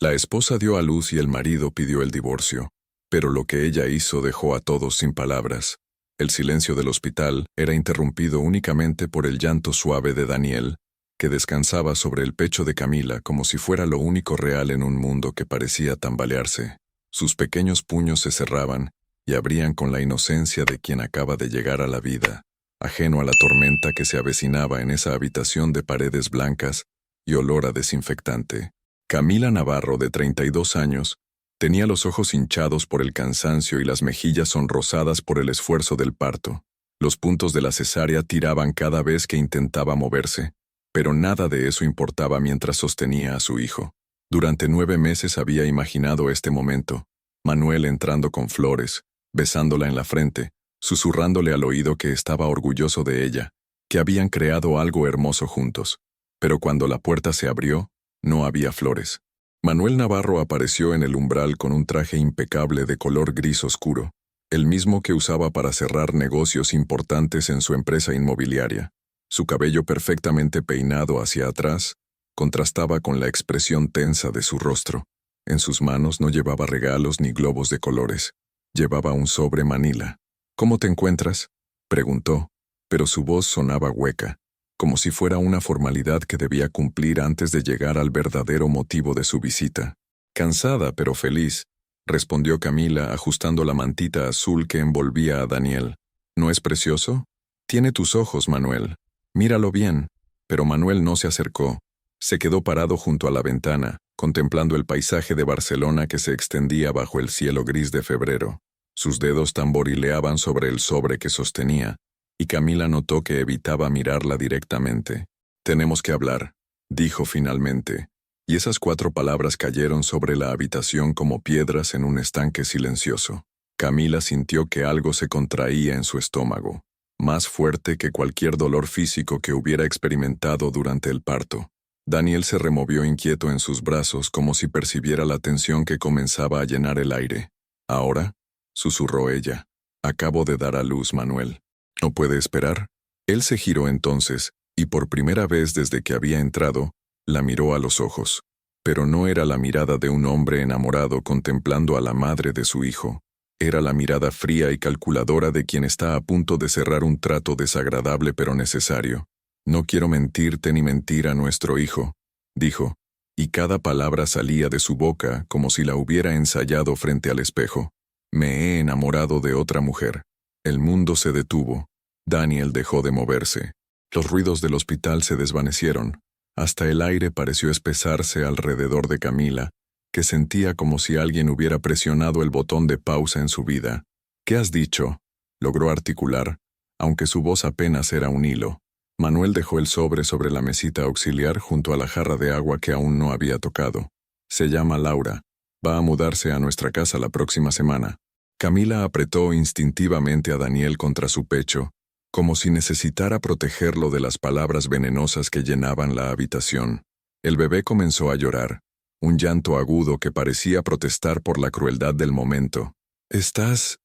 La esposa dio a luz y el marido pidió el divorcio, pero lo que ella hizo dejó a todos sin palabras. El silencio del hospital era interrumpido únicamente por el llanto suave de Daniel, que descansaba sobre el pecho de Camila como si fuera lo único real en un mundo que parecía tambalearse. Sus pequeños puños se cerraban y abrían con la inocencia de quien acaba de llegar a la vida, ajeno a la tormenta que se avecinaba en esa habitación de paredes blancas y olor a desinfectante. Camila Navarro, de 32 años, tenía los ojos hinchados por el cansancio y las mejillas sonrosadas por el esfuerzo del parto. Los puntos de la cesárea tiraban cada vez que intentaba moverse, pero nada de eso importaba mientras sostenía a su hijo. Durante 9 meses había imaginado este momento, Manuel entrando con flores, besándola en la frente, susurrándole al oído que estaba orgulloso de ella, que habían creado algo hermoso juntos. Pero cuando la puerta se abrió, no había flores. Manuel Navarro apareció en el umbral con un traje impecable de color gris oscuro, el mismo que usaba para cerrar negocios importantes en su empresa inmobiliaria. Su cabello perfectamente peinado hacia atrás contrastaba con la expresión tensa de su rostro. En sus manos no llevaba regalos ni globos de colores. Llevaba un sobre manila. «¿Cómo te encuentras?», preguntó, pero su voz sonaba hueca, como si fuera una formalidad que debía cumplir antes de llegar al verdadero motivo de su visita. «Cansada pero feliz», respondió Camila ajustando la mantita azul que envolvía a Daniel. «¿No es precioso? Tiene tus ojos, Manuel. Míralo bien». Pero Manuel no se acercó. Se quedó parado junto a la ventana, contemplando el paisaje de Barcelona que se extendía bajo el cielo gris de febrero. Sus dedos tamborileaban sobre el sobre que sostenía, y Camila notó que evitaba mirarla directamente. «Tenemos que hablar», dijo finalmente, y esas 4 palabras cayeron sobre la habitación como piedras en un estanque silencioso. Camila sintió que algo se contraía en su estómago, más fuerte que cualquier dolor físico que hubiera experimentado durante el parto. Daniel se removió inquieto en sus brazos como si percibiera la tensión que comenzaba a llenar el aire. «¿Ahora?», susurró ella. «Acabo de dar a luz, Manuel. ¿No puede esperar?». Él se giró entonces, y por primera vez desde que había entrado, la miró a los ojos. Pero no era la mirada de un hombre enamorado contemplando a la madre de su hijo. Era la mirada fría y calculadora de quien está a punto de cerrar un trato desagradable pero necesario. «No quiero mentirte ni mentir a nuestro hijo», dijo, y cada palabra salía de su boca como si la hubiera ensayado frente al espejo. «Me he enamorado de otra mujer». El mundo se detuvo. Daniel dejó de moverse. Los ruidos del hospital se desvanecieron. Hasta el aire pareció espesarse alrededor de Camila, que sentía como si alguien hubiera presionado el botón de pausa en su vida. «¿Qué has dicho?», logró articular, aunque su voz apenas era un hilo. Manuel dejó el sobre la mesita auxiliar junto a la jarra de agua que aún no había tocado. «Se llama Laura. Va a mudarse a nuestra casa la próxima semana». Camila apretó instintivamente a Daniel contra su pecho, como si necesitara protegerlo de las palabras venenosas que llenaban la habitación. El bebé comenzó a llorar, un llanto agudo que parecía protestar por la crueldad del momento. Estás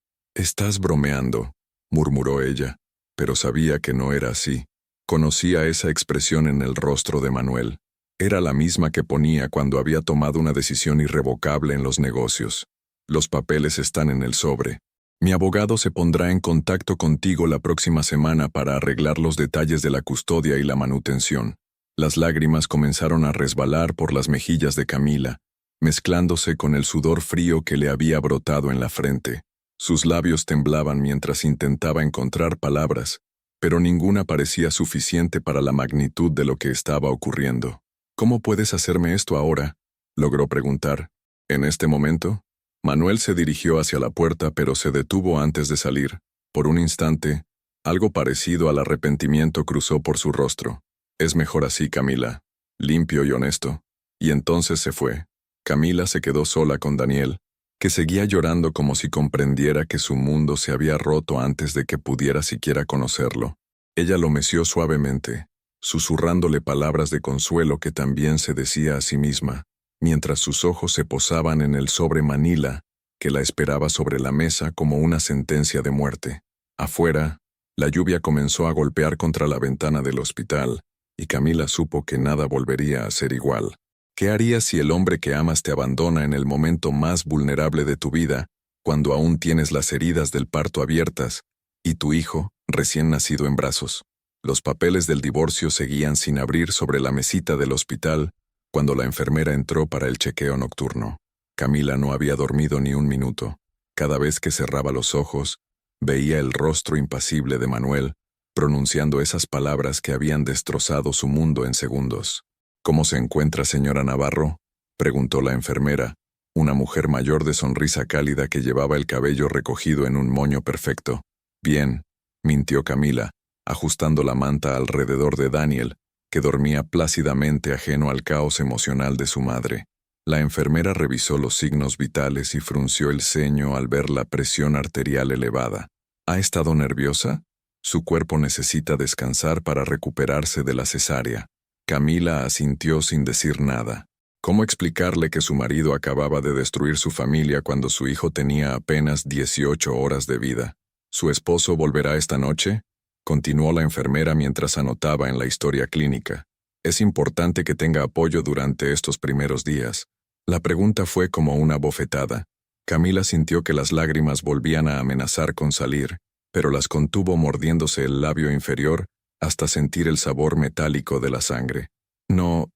bromeando», murmuró ella, pero sabía que no era así. Conocía esa expresión en el rostro de Manuel. Era la misma que ponía cuando había tomado una decisión irrevocable en los negocios. «Los papeles están en el sobre. Mi abogado se pondrá en contacto contigo la próxima semana para arreglar los detalles de la custodia y la manutención». Las lágrimas comenzaron a resbalar por las mejillas de Camila, mezclándose con el sudor frío que le había brotado en la frente. Sus labios temblaban mientras intentaba encontrar palabras, pero ninguna parecía suficiente para la magnitud de lo que estaba ocurriendo. «¿Cómo puedes hacerme esto ahora?», logró preguntar. «¿En este momento?». Manuel se dirigió hacia la puerta pero se detuvo antes de salir. Por un instante, algo parecido al arrepentimiento cruzó por su rostro. «Es mejor así, Camila», limpio y honesto. Y entonces se fue. Camila se quedó sola con Daniel, que seguía llorando como si comprendiera que su mundo se había roto antes de que pudiera siquiera conocerlo. Ella lo meció suavemente, susurrándole palabras de consuelo que también se decía a sí misma, mientras sus ojos se posaban en el sobre manila que la esperaba sobre la mesa como una sentencia de muerte. Afuera, la lluvia comenzó a golpear contra la ventana del hospital, y Camila supo que nada volvería a ser igual. ¿Qué harías si el hombre que amas te abandona en el momento más vulnerable de tu vida, cuando aún tienes las heridas del parto abiertas, y tu hijo, recién nacido en brazos? Los papeles del divorcio seguían sin abrir sobre la mesita del hospital cuando la enfermera entró para el chequeo nocturno. Camila no había dormido ni un minuto. Cada vez que cerraba los ojos, veía el rostro impasible de Manuel, pronunciando esas palabras que habían destrozado su mundo en segundos. «¿Cómo se encuentra, señora Navarro?», preguntó la enfermera, una mujer mayor de sonrisa cálida que llevaba el cabello recogido en un moño perfecto. «Bien», mintió Camila, ajustando la manta alrededor de Daniel, que dormía plácidamente ajeno al caos emocional de su madre. La enfermera revisó los signos vitales y frunció el ceño al ver la presión arterial elevada. ¿Ha estado nerviosa? Su cuerpo necesita descansar para recuperarse de la cesárea. Camila asintió sin decir nada. ¿Cómo explicarle que su marido acababa de destruir su familia cuando su hijo tenía apenas 18 horas de vida? ¿Su esposo volverá esta noche?, continuó la enfermera mientras anotaba en la historia clínica. Es importante que tenga apoyo durante estos primeros días. La pregunta fue como una bofetada. Camila sintió que las lágrimas volvían a amenazar con salir, pero las contuvo mordiéndose el labio inferior hasta sentir el sabor metálico de la sangre. No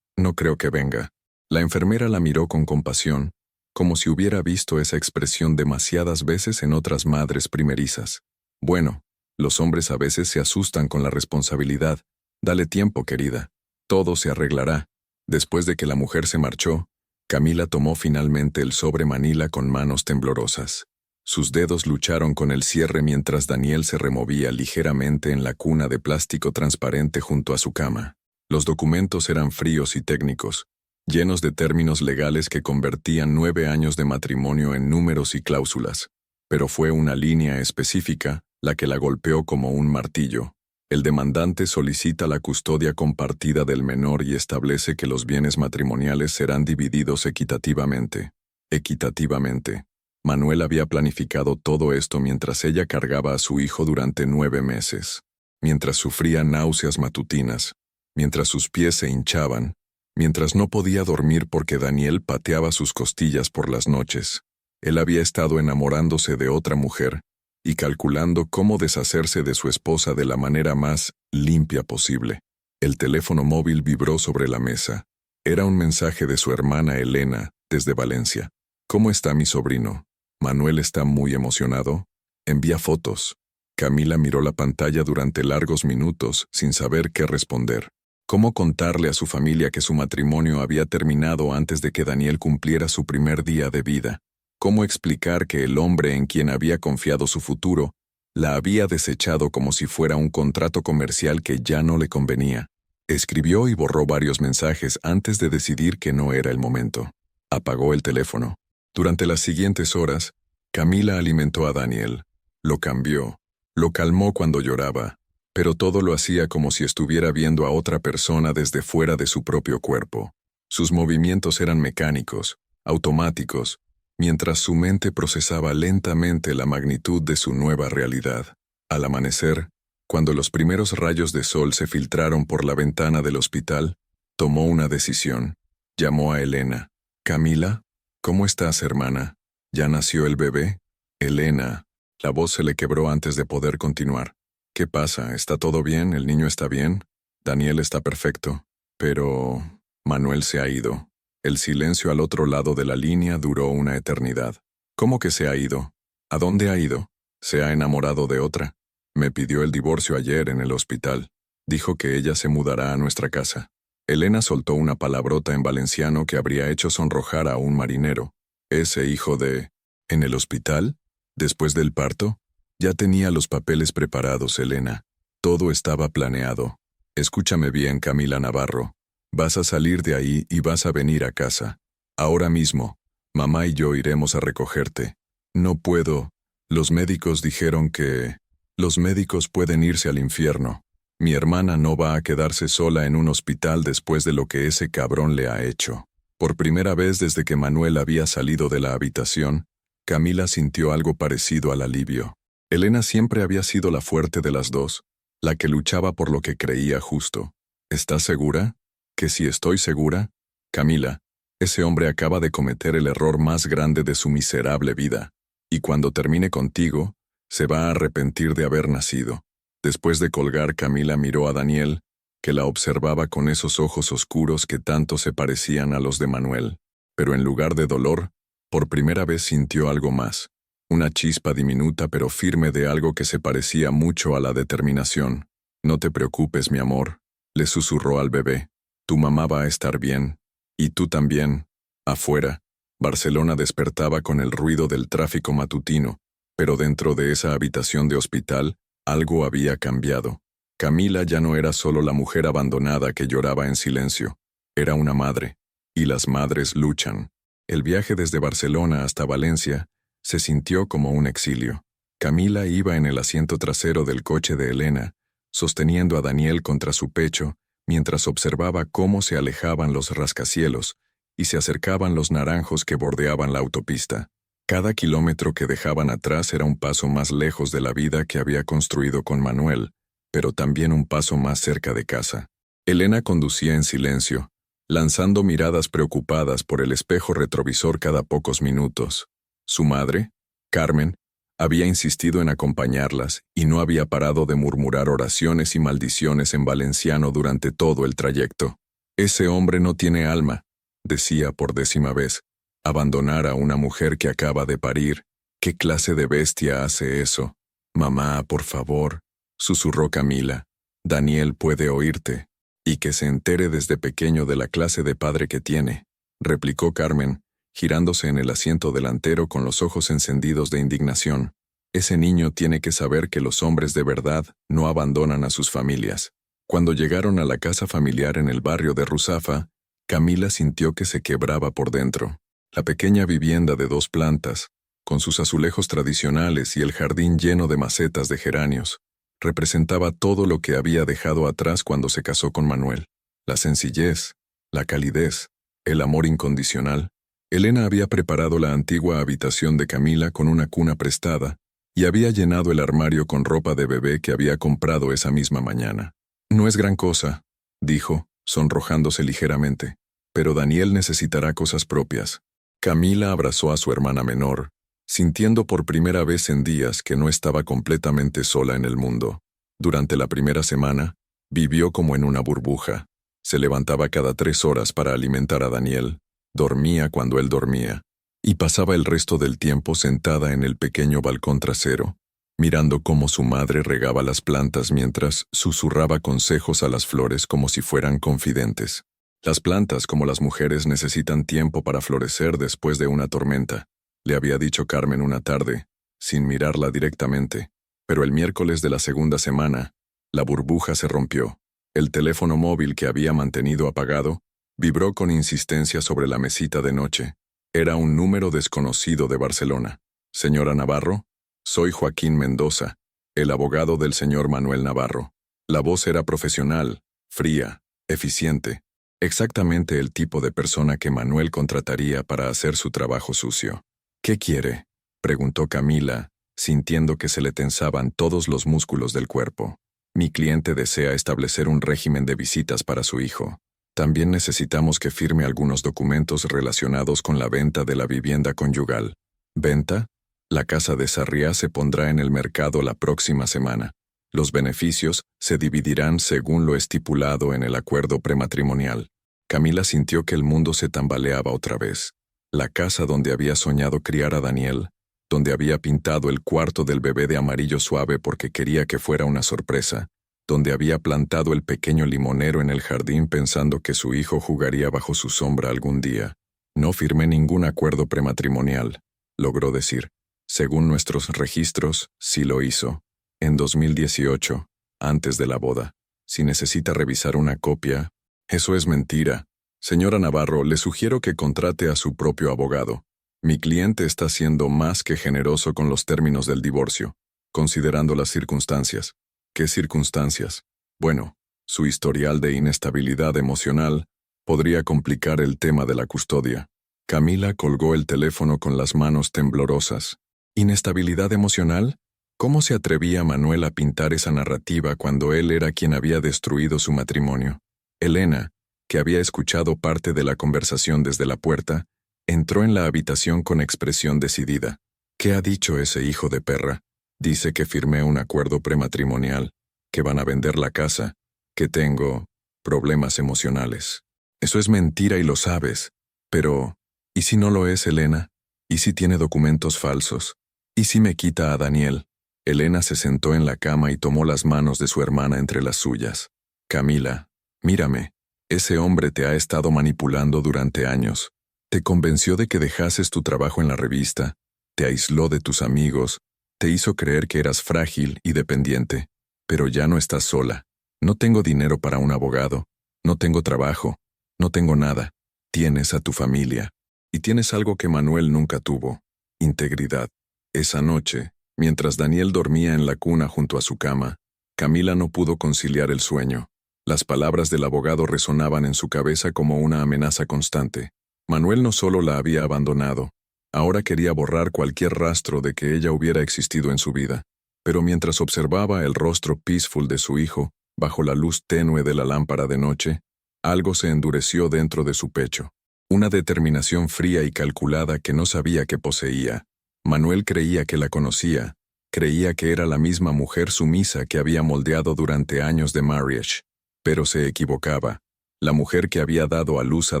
creo que venga. La enfermera la miró con compasión, como si hubiera visto esa expresión demasiadas veces en otras madres primerizas. Bueno, los hombres a veces se asustan con la responsabilidad. Dale tiempo, querida. Todo se arreglará. Después de que la mujer se marchó, Camila tomó finalmente el sobre manila con manos temblorosas. Sus dedos lucharon con el cierre mientras Daniel se removía ligeramente en la cuna de plástico transparente junto a su cama. Los documentos eran fríos y técnicos, llenos de términos legales que convertían 9 años de matrimonio en números y cláusulas. Pero fue una línea específica la que la golpeó como un martillo. El demandante solicita la custodia compartida del menor y establece que los bienes matrimoniales serán divididos equitativamente. Equitativamente. Manuel había planificado todo esto mientras ella cargaba a su hijo durante 9 meses. Mientras sufría náuseas matutinas, mientras sus pies se hinchaban, mientras no podía dormir porque Daniel pateaba sus costillas por las noches. Él había estado enamorándose de otra mujer y calculando cómo deshacerse de su esposa de la manera más limpia posible. El teléfono móvil vibró sobre la mesa. Era un mensaje de su hermana Elena, desde Valencia. «¿Cómo está mi sobrino? Manuel está muy emocionado. Envía fotos». Camila miró la pantalla durante largos minutos sin saber qué responder. ¿Cómo contarle a su familia que su matrimonio había terminado antes de que Daniel cumpliera su primer día de vida? ¿Cómo explicar que el hombre en quien había confiado su futuro la había desechado como si fuera un contrato comercial que ya no le convenía? Escribió y borró varios mensajes antes de decidir que no era el momento. Apagó el teléfono. Durante las siguientes horas, Camila alimentó a Daniel. Lo cambió. Lo calmó cuando lloraba, pero todo lo hacía como si estuviera viendo a otra persona desde fuera de su propio cuerpo. Sus movimientos eran mecánicos, automáticos, mientras su mente procesaba lentamente la magnitud de su nueva realidad. Al amanecer, cuando los primeros rayos de sol se filtraron por la ventana del hospital, tomó una decisión. Llamó a Elena. «Camila, ¿cómo estás, hermana? ¿Ya nació el bebé?» «Elena». La voz se le quebró antes de poder continuar. «¿Qué pasa? ¿Está todo bien? ¿El niño está bien? Daniel está perfecto. Pero Manuel se ha ido». El silencio al otro lado de la línea duró una eternidad. «¿Cómo que se ha ido? ¿A dónde ha ido? ¿Se ha enamorado de otra? Me pidió el divorcio ayer en el hospital. Dijo que ella se mudará a nuestra casa». Elena soltó una palabrota en valenciano que habría hecho sonrojar a un marinero. «Ese hijo de... ¿En el hospital? ¿Después del parto?» «Ya tenía los papeles preparados, Elena. Todo estaba planeado. Escúchame bien, Camila Navarro. Vas a salir de ahí y vas a venir a casa. Ahora mismo. Mamá y yo iremos a recogerte. No puedo. Los médicos dijeron que... Los médicos pueden irse al infierno. Mi hermana no va a quedarse sola en un hospital después de lo que ese cabrón le ha hecho». Por primera vez desde que Manuel había salido de la habitación, Camila sintió algo parecido al alivio. Elena siempre había sido la fuerte de las dos, la que luchaba por lo que creía justo. «¿Estás segura?» «¿Que si estoy segura?» Camila, ese hombre acaba de cometer el error más grande de su miserable vida, y cuando termine contigo, se va a arrepentir de haber nacido. Después de colgar, Camila miró a Daniel, que la observaba con esos ojos oscuros que tanto se parecían a los de Manuel. Pero en lugar de dolor, por primera vez sintió algo más. Una chispa diminuta pero firme de algo que se parecía mucho a la determinación. «No te preocupes, mi amor», le susurró al bebé. «Tu mamá va a estar bien. Y tú también». Afuera, Barcelona despertaba con el ruido del tráfico matutino, pero dentro de esa habitación de hospital, algo había cambiado. Camila ya no era solo la mujer abandonada que lloraba en silencio. Era una madre. Y las madres luchan. El viaje desde Barcelona hasta Valencia se sintió como un exilio. Camila iba en el asiento trasero del coche de Elena, sosteniendo a Daniel contra su pecho, mientras observaba cómo se alejaban los rascacielos y se acercaban los naranjos que bordeaban la autopista. Cada kilómetro que dejaban atrás era un paso más lejos de la vida que había construido con Manuel, pero también un paso más cerca de casa. Elena conducía en silencio, lanzando miradas preocupadas por el espejo retrovisor cada pocos minutos. Su madre, Carmen, había insistido en acompañarlas y no había parado de murmurar oraciones y maldiciones en valenciano durante todo el trayecto. «Ese hombre no tiene alma», decía por 10ª vez. «Abandonar a una mujer que acaba de parir. ¿Qué clase de bestia hace eso?» «Mamá, por favor», susurró Camila. «Daniel puede oírte. Y que se entere desde pequeño de la clase de padre que tiene», replicó Carmen, girándose en el asiento delantero con los ojos encendidos de indignación. «Ese niño tiene que saber que los hombres de verdad no abandonan a sus familias». Cuando llegaron a la casa familiar en el barrio de Ruzafa, Camila sintió que se quebraba por dentro. La pequeña vivienda de 2 plantas, con sus azulejos tradicionales y el jardín lleno de macetas de geranios, representaba todo lo que había dejado atrás cuando se casó con Manuel. La sencillez, la calidez, el amor incondicional. Elena había preparado la antigua habitación de Camila con una cuna prestada y había llenado el armario con ropa de bebé que había comprado esa misma mañana. «No es gran cosa», dijo, sonrojándose ligeramente, «pero Daniel necesitará cosas propias». Camila abrazó a su hermana menor, sintiendo por primera vez en días que no estaba completamente sola en el mundo. Durante la primera semana, vivió como en una burbuja. Se levantaba cada 3 horas para alimentar a Daniel, dormía cuando él dormía, y pasaba el resto del tiempo sentada en el pequeño balcón trasero, mirando cómo su madre regaba las plantas mientras susurraba consejos a las flores como si fueran confidentes. Las plantas, como las mujeres, necesitan tiempo para florecer después de una tormenta, le había dicho Carmen una tarde, sin mirarla directamente, pero el miércoles de la segunda semana, la burbuja se rompió. El teléfono móvil que había mantenido apagado vibró con insistencia sobre la mesita de noche. Era un número desconocido de Barcelona. «Señora Navarro, soy Joaquín Mendoza, el abogado del señor Manuel Navarro». La voz era profesional, fría, eficiente, exactamente el tipo de persona que Manuel contrataría para hacer su trabajo sucio. «¿Qué quiere?», preguntó Camila, sintiendo que se le tensaban todos los músculos del cuerpo. «Mi cliente desea establecer un régimen de visitas para su hijo. También necesitamos que firme algunos documentos relacionados con la venta de la vivienda conyugal». «¿Venta?». «La casa de Sarriá se pondrá en el mercado la próxima semana. Los beneficios se dividirán según lo estipulado en el acuerdo prematrimonial». Camila sintió que el mundo se tambaleaba otra vez. La casa donde había soñado criar a Daniel, donde había pintado el cuarto del bebé de amarillo suave porque quería que fuera una sorpresa, donde había plantado el pequeño limonero en el jardín pensando que su hijo jugaría bajo su sombra algún día. «No firmé ningún acuerdo prematrimonial», logró decir. «Según nuestros registros, sí lo hizo. En 2018, antes de la boda. Si necesita revisar una copia». «Eso es mentira. Señora Navarro, le sugiero que contrate a su propio abogado. Mi cliente está siendo más que generoso con los términos del divorcio, considerando las circunstancias». «¿Qué circunstancias?». «Bueno, su historial de inestabilidad emocional podría complicar el tema de la custodia». Camila colgó el teléfono con las manos temblorosas. ¿Inestabilidad emocional? ¿Cómo se atrevía Manuel a pintar esa narrativa cuando él era quien había destruido su matrimonio? Elena, que había escuchado parte de la conversación desde la puerta, entró en la habitación con expresión decidida. ¿Qué ha dicho ese hijo de perra? Dice que firmé un acuerdo prematrimonial, que van a vender la casa, que tengo problemas emocionales. Eso es mentira y lo sabes. Pero, ¿y si no lo es, Elena? ¿Y si tiene documentos falsos? ¿Y si me quita a Daniel? Elena se sentó en la cama y tomó las manos de su hermana entre las suyas. Camila, mírame. Ese hombre te ha estado manipulando durante años. Te convenció de que dejases tu trabajo en la revista, te aisló de tus amigos, te hizo creer que eras frágil y dependiente. Pero ya no estás sola. No tengo dinero para un abogado, no tengo trabajo, no tengo nada. Tienes a tu familia. Y tienes algo que Manuel nunca tuvo: integridad. Esa noche, mientras Daniel dormía en la cuna junto a su cama, Camila no pudo conciliar el sueño. Las palabras del abogado resonaban en su cabeza como una amenaza constante. Manuel no solo la había abandonado, ahora quería borrar cualquier rastro de que ella hubiera existido en su vida. Pero mientras observaba el rostro peaceful de su hijo, bajo la luz tenue de la lámpara de noche, algo se endureció dentro de su pecho. Una determinación fría y calculada que no sabía que poseía. Manuel creía que la conocía, creía que era la misma mujer sumisa que había moldeado durante años de marriage. Pero se equivocaba. La mujer que había dado a luz a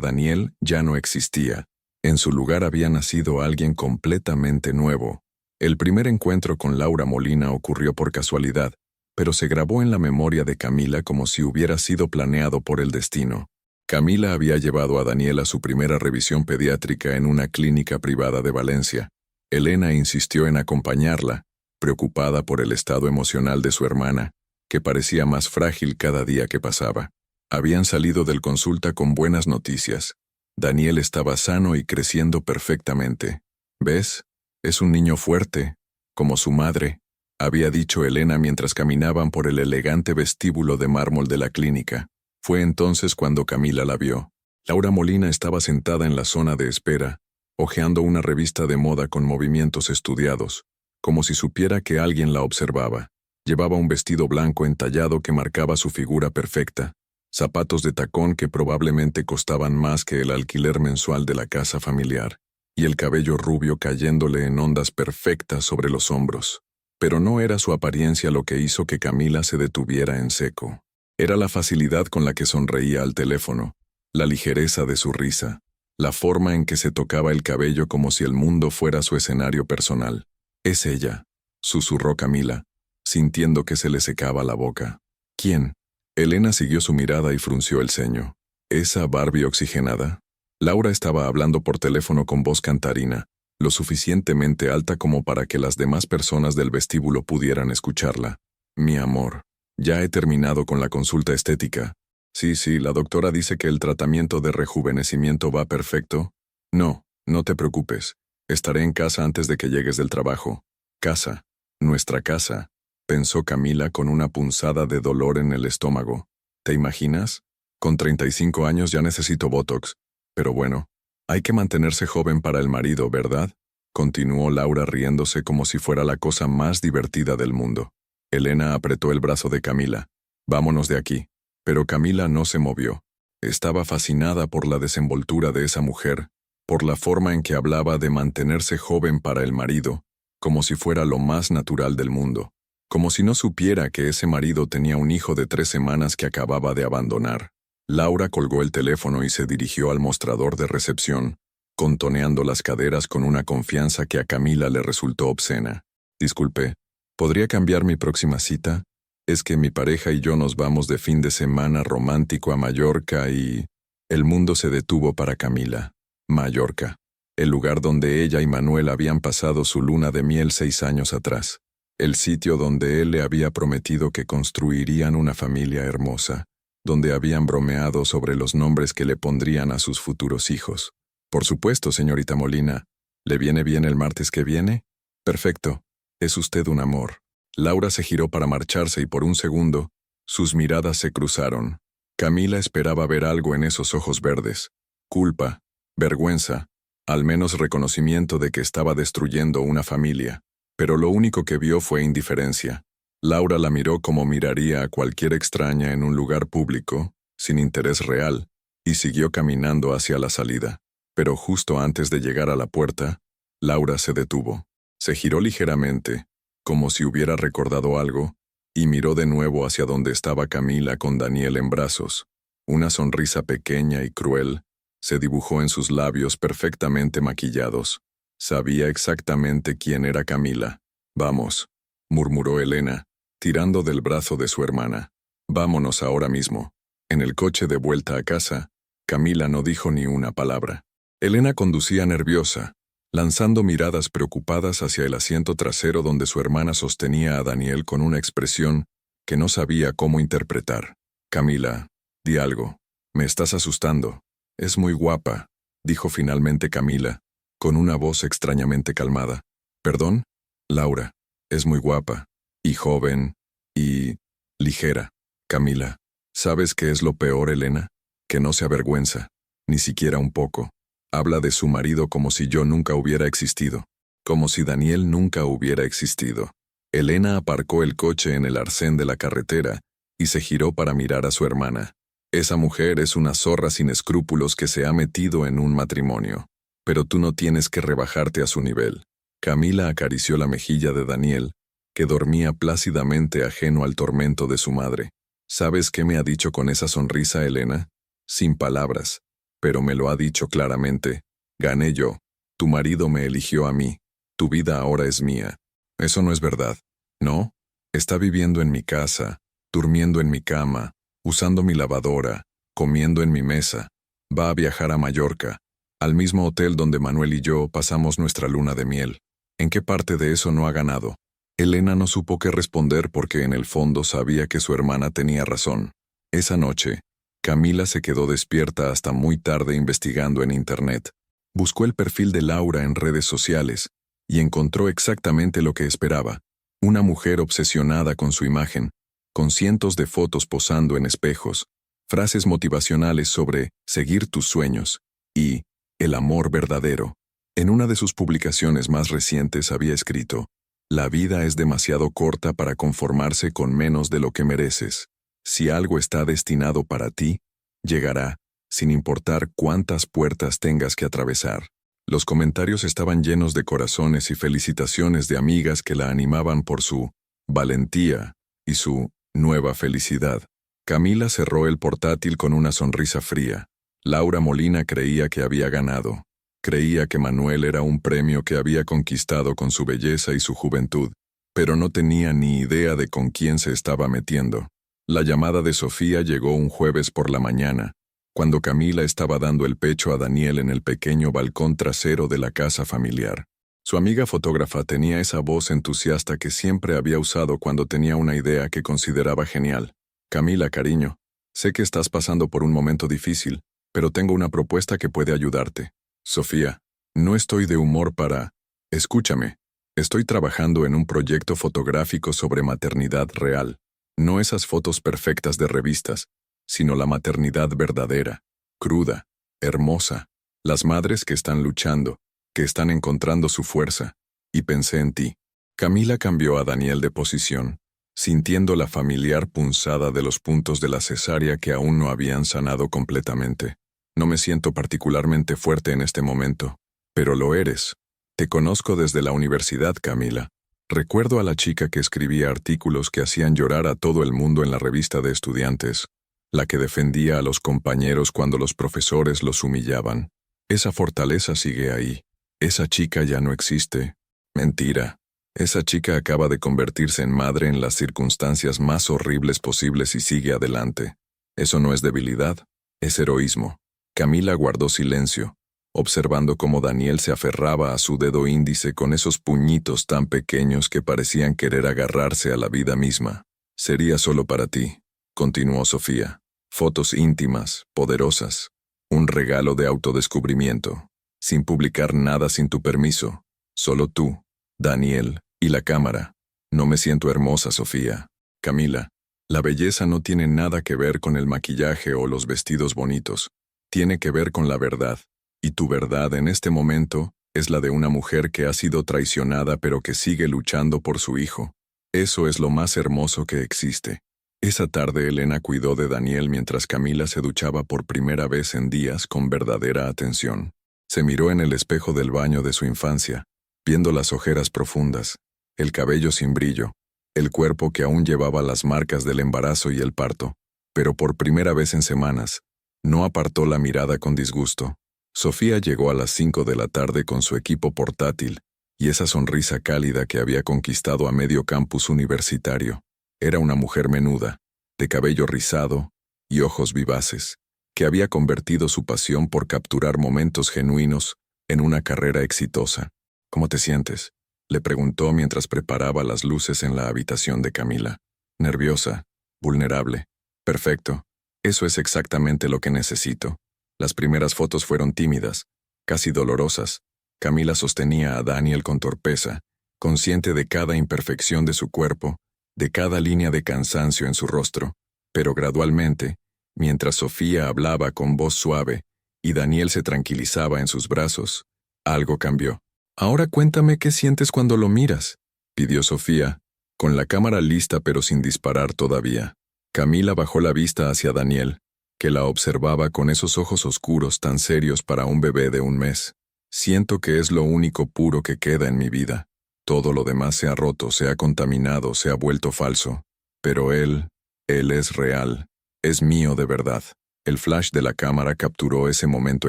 Daniel ya no existía. En su lugar había nacido alguien completamente nuevo. El primer encuentro con Laura Molina ocurrió por casualidad, pero se grabó en la memoria de Camila como si hubiera sido planeado por el destino. Camila había llevado a Daniel a su primera revisión pediátrica en una clínica privada de Valencia. Elena insistió en acompañarla, preocupada por el estado emocional de su hermana, que parecía más frágil cada día que pasaba. Habían salido del consulta con buenas noticias. Daniel estaba sano y creciendo perfectamente. ¿Ves? Es un niño fuerte, como su madre, había dicho Elena mientras caminaban por el elegante vestíbulo de mármol de la clínica. Fue entonces cuando Camila la vio. Laura Molina estaba sentada en la zona de espera, hojeando una revista de moda con movimientos estudiados, como si supiera que alguien la observaba. Llevaba un vestido blanco entallado que marcaba su figura perfecta, zapatos de tacón que probablemente costaban más que el alquiler mensual de la casa familiar, y el cabello rubio cayéndole en ondas perfectas sobre los hombros. Pero no era su apariencia lo que hizo que Camila se detuviera en seco. Era la facilidad con la que sonreía al teléfono, la ligereza de su risa, la forma en que se tocaba el cabello como si el mundo fuera su escenario personal. «Es ella», susurró Camila, sintiendo que se le secaba la boca. «¿Quién?». Elena siguió su mirada y frunció el ceño. «¿Esa Barbie oxigenada?». Laura estaba hablando por teléfono con voz cantarina, lo suficientemente alta como para que las demás personas del vestíbulo pudieran escucharla. «Mi amor, ya he terminado con la consulta estética». Sí, la doctora dice que el tratamiento de rejuvenecimiento va perfecto». «No, no te preocupes. Estaré en casa antes de que llegues del trabajo». «Casa. Nuestra casa», pensó Camila con una punzada de dolor en el estómago. «¿Te imaginas? Con 35 años ya necesito Botox. Pero bueno, hay que mantenerse joven para el marido, ¿verdad?», continuó Laura riéndose como si fuera la cosa más divertida del mundo. Elena apretó el brazo de Camila. «Vámonos de aquí». Pero Camila no se movió. Estaba fascinada por la desenvoltura de esa mujer, por la forma en que hablaba de mantenerse joven para el marido, como si fuera lo más natural del mundo, como si no supiera que ese marido tenía un hijo de 3 semanas que acababa de abandonar. Laura colgó el teléfono y se dirigió al mostrador de recepción, contoneando las caderas con una confianza que a Camila le resultó obscena. «Disculpe, ¿podría cambiar mi próxima cita? Es que mi pareja y yo nos vamos de fin de semana romántico a Mallorca y...». El mundo se detuvo para Camila. Mallorca, el lugar donde ella y Manuel habían pasado su luna de miel 6 años atrás. El sitio donde él le había prometido que construirían una familia hermosa, donde habían bromeado sobre los nombres que le pondrían a sus futuros hijos. «Por supuesto, señorita Molina. ¿Le viene bien el martes que viene?». «Perfecto. Es usted un amor». Laura se giró para marcharse y por un segundo, sus miradas se cruzaron. Camila esperaba ver algo en esos ojos verdes. Culpa, vergüenza, al menos reconocimiento de que estaba destruyendo una familia. Pero lo único que vio fue indiferencia. Laura la miró como miraría a cualquier extraña en un lugar público, sin interés real, y siguió caminando hacia la salida. Pero justo antes de llegar a la puerta, Laura se detuvo. Se giró ligeramente, como si hubiera recordado algo, y miró de nuevo hacia donde estaba Camila con Daniel en brazos. Una sonrisa pequeña y cruel se dibujó en sus labios perfectamente maquillados. Sabía exactamente quién era Camila. «Vamos», murmuró Elena, tirando del brazo de su hermana. «Vámonos ahora mismo». En el coche de vuelta a casa, Camila no dijo ni una palabra. Elena conducía nerviosa, lanzando miradas preocupadas hacia el asiento trasero donde su hermana sostenía a Daniel con una expresión que no sabía cómo interpretar. «Camila, di algo. Me estás asustando. Es muy guapa», dijo finalmente Camila, con una voz extrañamente calmada. «¿Perdón?» «Laura, es muy guapa, y joven, y ligera». «Camila, ¿sabes qué es lo peor, Elena? Que no se avergüenza, ni siquiera un poco. Habla de su marido como si yo nunca hubiera existido, como si Daniel nunca hubiera existido». Elena aparcó el coche en el arcén de la carretera y se giró para mirar a su hermana. «Esa mujer es una zorra sin escrúpulos que se ha metido en un matrimonio. Pero tú no tienes que rebajarte a su nivel». Camila acarició la mejilla de Daniel, que dormía plácidamente ajeno al tormento de su madre. «¿Sabes qué me ha dicho con esa sonrisa, Elena? Sin palabras, pero me lo ha dicho claramente. Gané yo. Tu marido me eligió a mí. Tu vida ahora es mía». «Eso no es verdad». «No. Está viviendo en mi casa, durmiendo en mi cama, usando mi lavadora, comiendo en mi mesa. Va a viajar a Mallorca, al mismo hotel donde Manuel y yo pasamos nuestra luna de miel. ¿En qué parte de eso no ha ganado?» Elena no supo qué responder porque en el fondo sabía que su hermana tenía razón. Esa noche, Camila se quedó despierta hasta muy tarde investigando en Internet. Buscó el perfil de Laura en redes sociales y encontró exactamente lo que esperaba. Una mujer obsesionada con su imagen, con cientos de fotos posando en espejos, frases motivacionales sobre seguir tus sueños y el amor verdadero. En una de sus publicaciones más recientes había escrito: «La vida es demasiado corta para conformarse con menos de lo que mereces. Si algo está destinado para ti, llegará, sin importar cuántas puertas tengas que atravesar». Los comentarios estaban llenos de corazones y felicitaciones de amigas que la animaban por su valentía y su nueva felicidad. Camila cerró el portátil con una sonrisa fría. Laura Molina creía que había ganado. Creía que Manuel era un premio que había conquistado con su belleza y su juventud, pero no tenía ni idea de con quién se estaba metiendo. La llamada de Sofía llegó un jueves por la mañana, cuando Camila estaba dando el pecho a Daniel en el pequeño balcón trasero de la casa familiar. Su amiga fotógrafa tenía esa voz entusiasta que siempre había usado cuando tenía una idea que consideraba genial. «Camila, cariño, sé que estás pasando por un momento difícil, pero tengo una propuesta que puede ayudarte». «Sofía, no estoy de humor para...». «Escúchame, estoy trabajando en un proyecto fotográfico sobre maternidad real. No esas fotos perfectas de revistas, sino la maternidad verdadera, cruda, hermosa. Las madres que están luchando, que están encontrando su fuerza. Y pensé en ti». Camila cambió a Daniel de posición, sintiendo la familiar punzada de los puntos de la cesárea que aún no habían sanado completamente. «No me siento particularmente fuerte en este momento, pero lo eres. Te conozco desde la universidad, Camila. Recuerdo a la chica que escribía artículos que hacían llorar a todo el mundo en la revista de estudiantes, la que defendía a los compañeros cuando los profesores los humillaban. Esa fortaleza sigue ahí. Esa chica ya no existe». «Mentira. Esa chica acaba de convertirse en madre en las circunstancias más horribles posibles y sigue adelante. Eso no es debilidad, es heroísmo». Camila guardó silencio, observando cómo Daniel se aferraba a su dedo índice con esos puñitos tan pequeños que parecían querer agarrarse a la vida misma. «Sería solo para ti», continuó Sofía. «Fotos íntimas, poderosas. Un regalo de autodescubrimiento. Sin publicar nada sin tu permiso. Solo tú, Daniel, y la cámara. No me siento hermosa, Sofía». «Camila, la belleza no tiene nada que ver con el maquillaje o los vestidos bonitos. Tiene que ver con la verdad. Y tu verdad en este momento es la de una mujer que ha sido traicionada pero que sigue luchando por su hijo. Eso es lo más hermoso que existe». Esa tarde Elena cuidó de Daniel mientras Camila se duchaba por primera vez en días con verdadera atención. Se miró en el espejo del baño de su infancia, viendo las ojeras profundas, el cabello sin brillo, el cuerpo que aún llevaba las marcas del embarazo y el parto, pero por primera vez en semanas, no apartó la mirada con disgusto. Sofía llegó a las 5 de la tarde con su equipo portátil y esa sonrisa cálida que había conquistado a medio campus universitario. Era una mujer menuda, de cabello rizado y ojos vivaces, que había convertido su pasión por capturar momentos genuinos en una carrera exitosa. ¿Cómo te sientes?, le preguntó mientras preparaba las luces en la habitación de Camila. Nerviosa, vulnerable. Perfecto. Eso es exactamente lo que necesito. Las primeras fotos fueron tímidas, casi dolorosas. Camila sostenía a Daniel con torpeza, consciente de cada imperfección de su cuerpo, de cada línea de cansancio en su rostro. Pero gradualmente, mientras Sofía hablaba con voz suave y Daniel se tranquilizaba en sus brazos, algo cambió. «Ahora cuéntame qué sientes cuando lo miras», pidió Sofía, con la cámara lista pero sin disparar todavía. Camila bajó la vista hacia Daniel, que la observaba con esos ojos oscuros tan serios para un bebé de un mes. «Siento que es lo único puro que queda en mi vida. Todo lo demás se ha roto, se ha contaminado, se ha vuelto falso. Pero él es real, es mío de verdad». El flash de la cámara capturó ese momento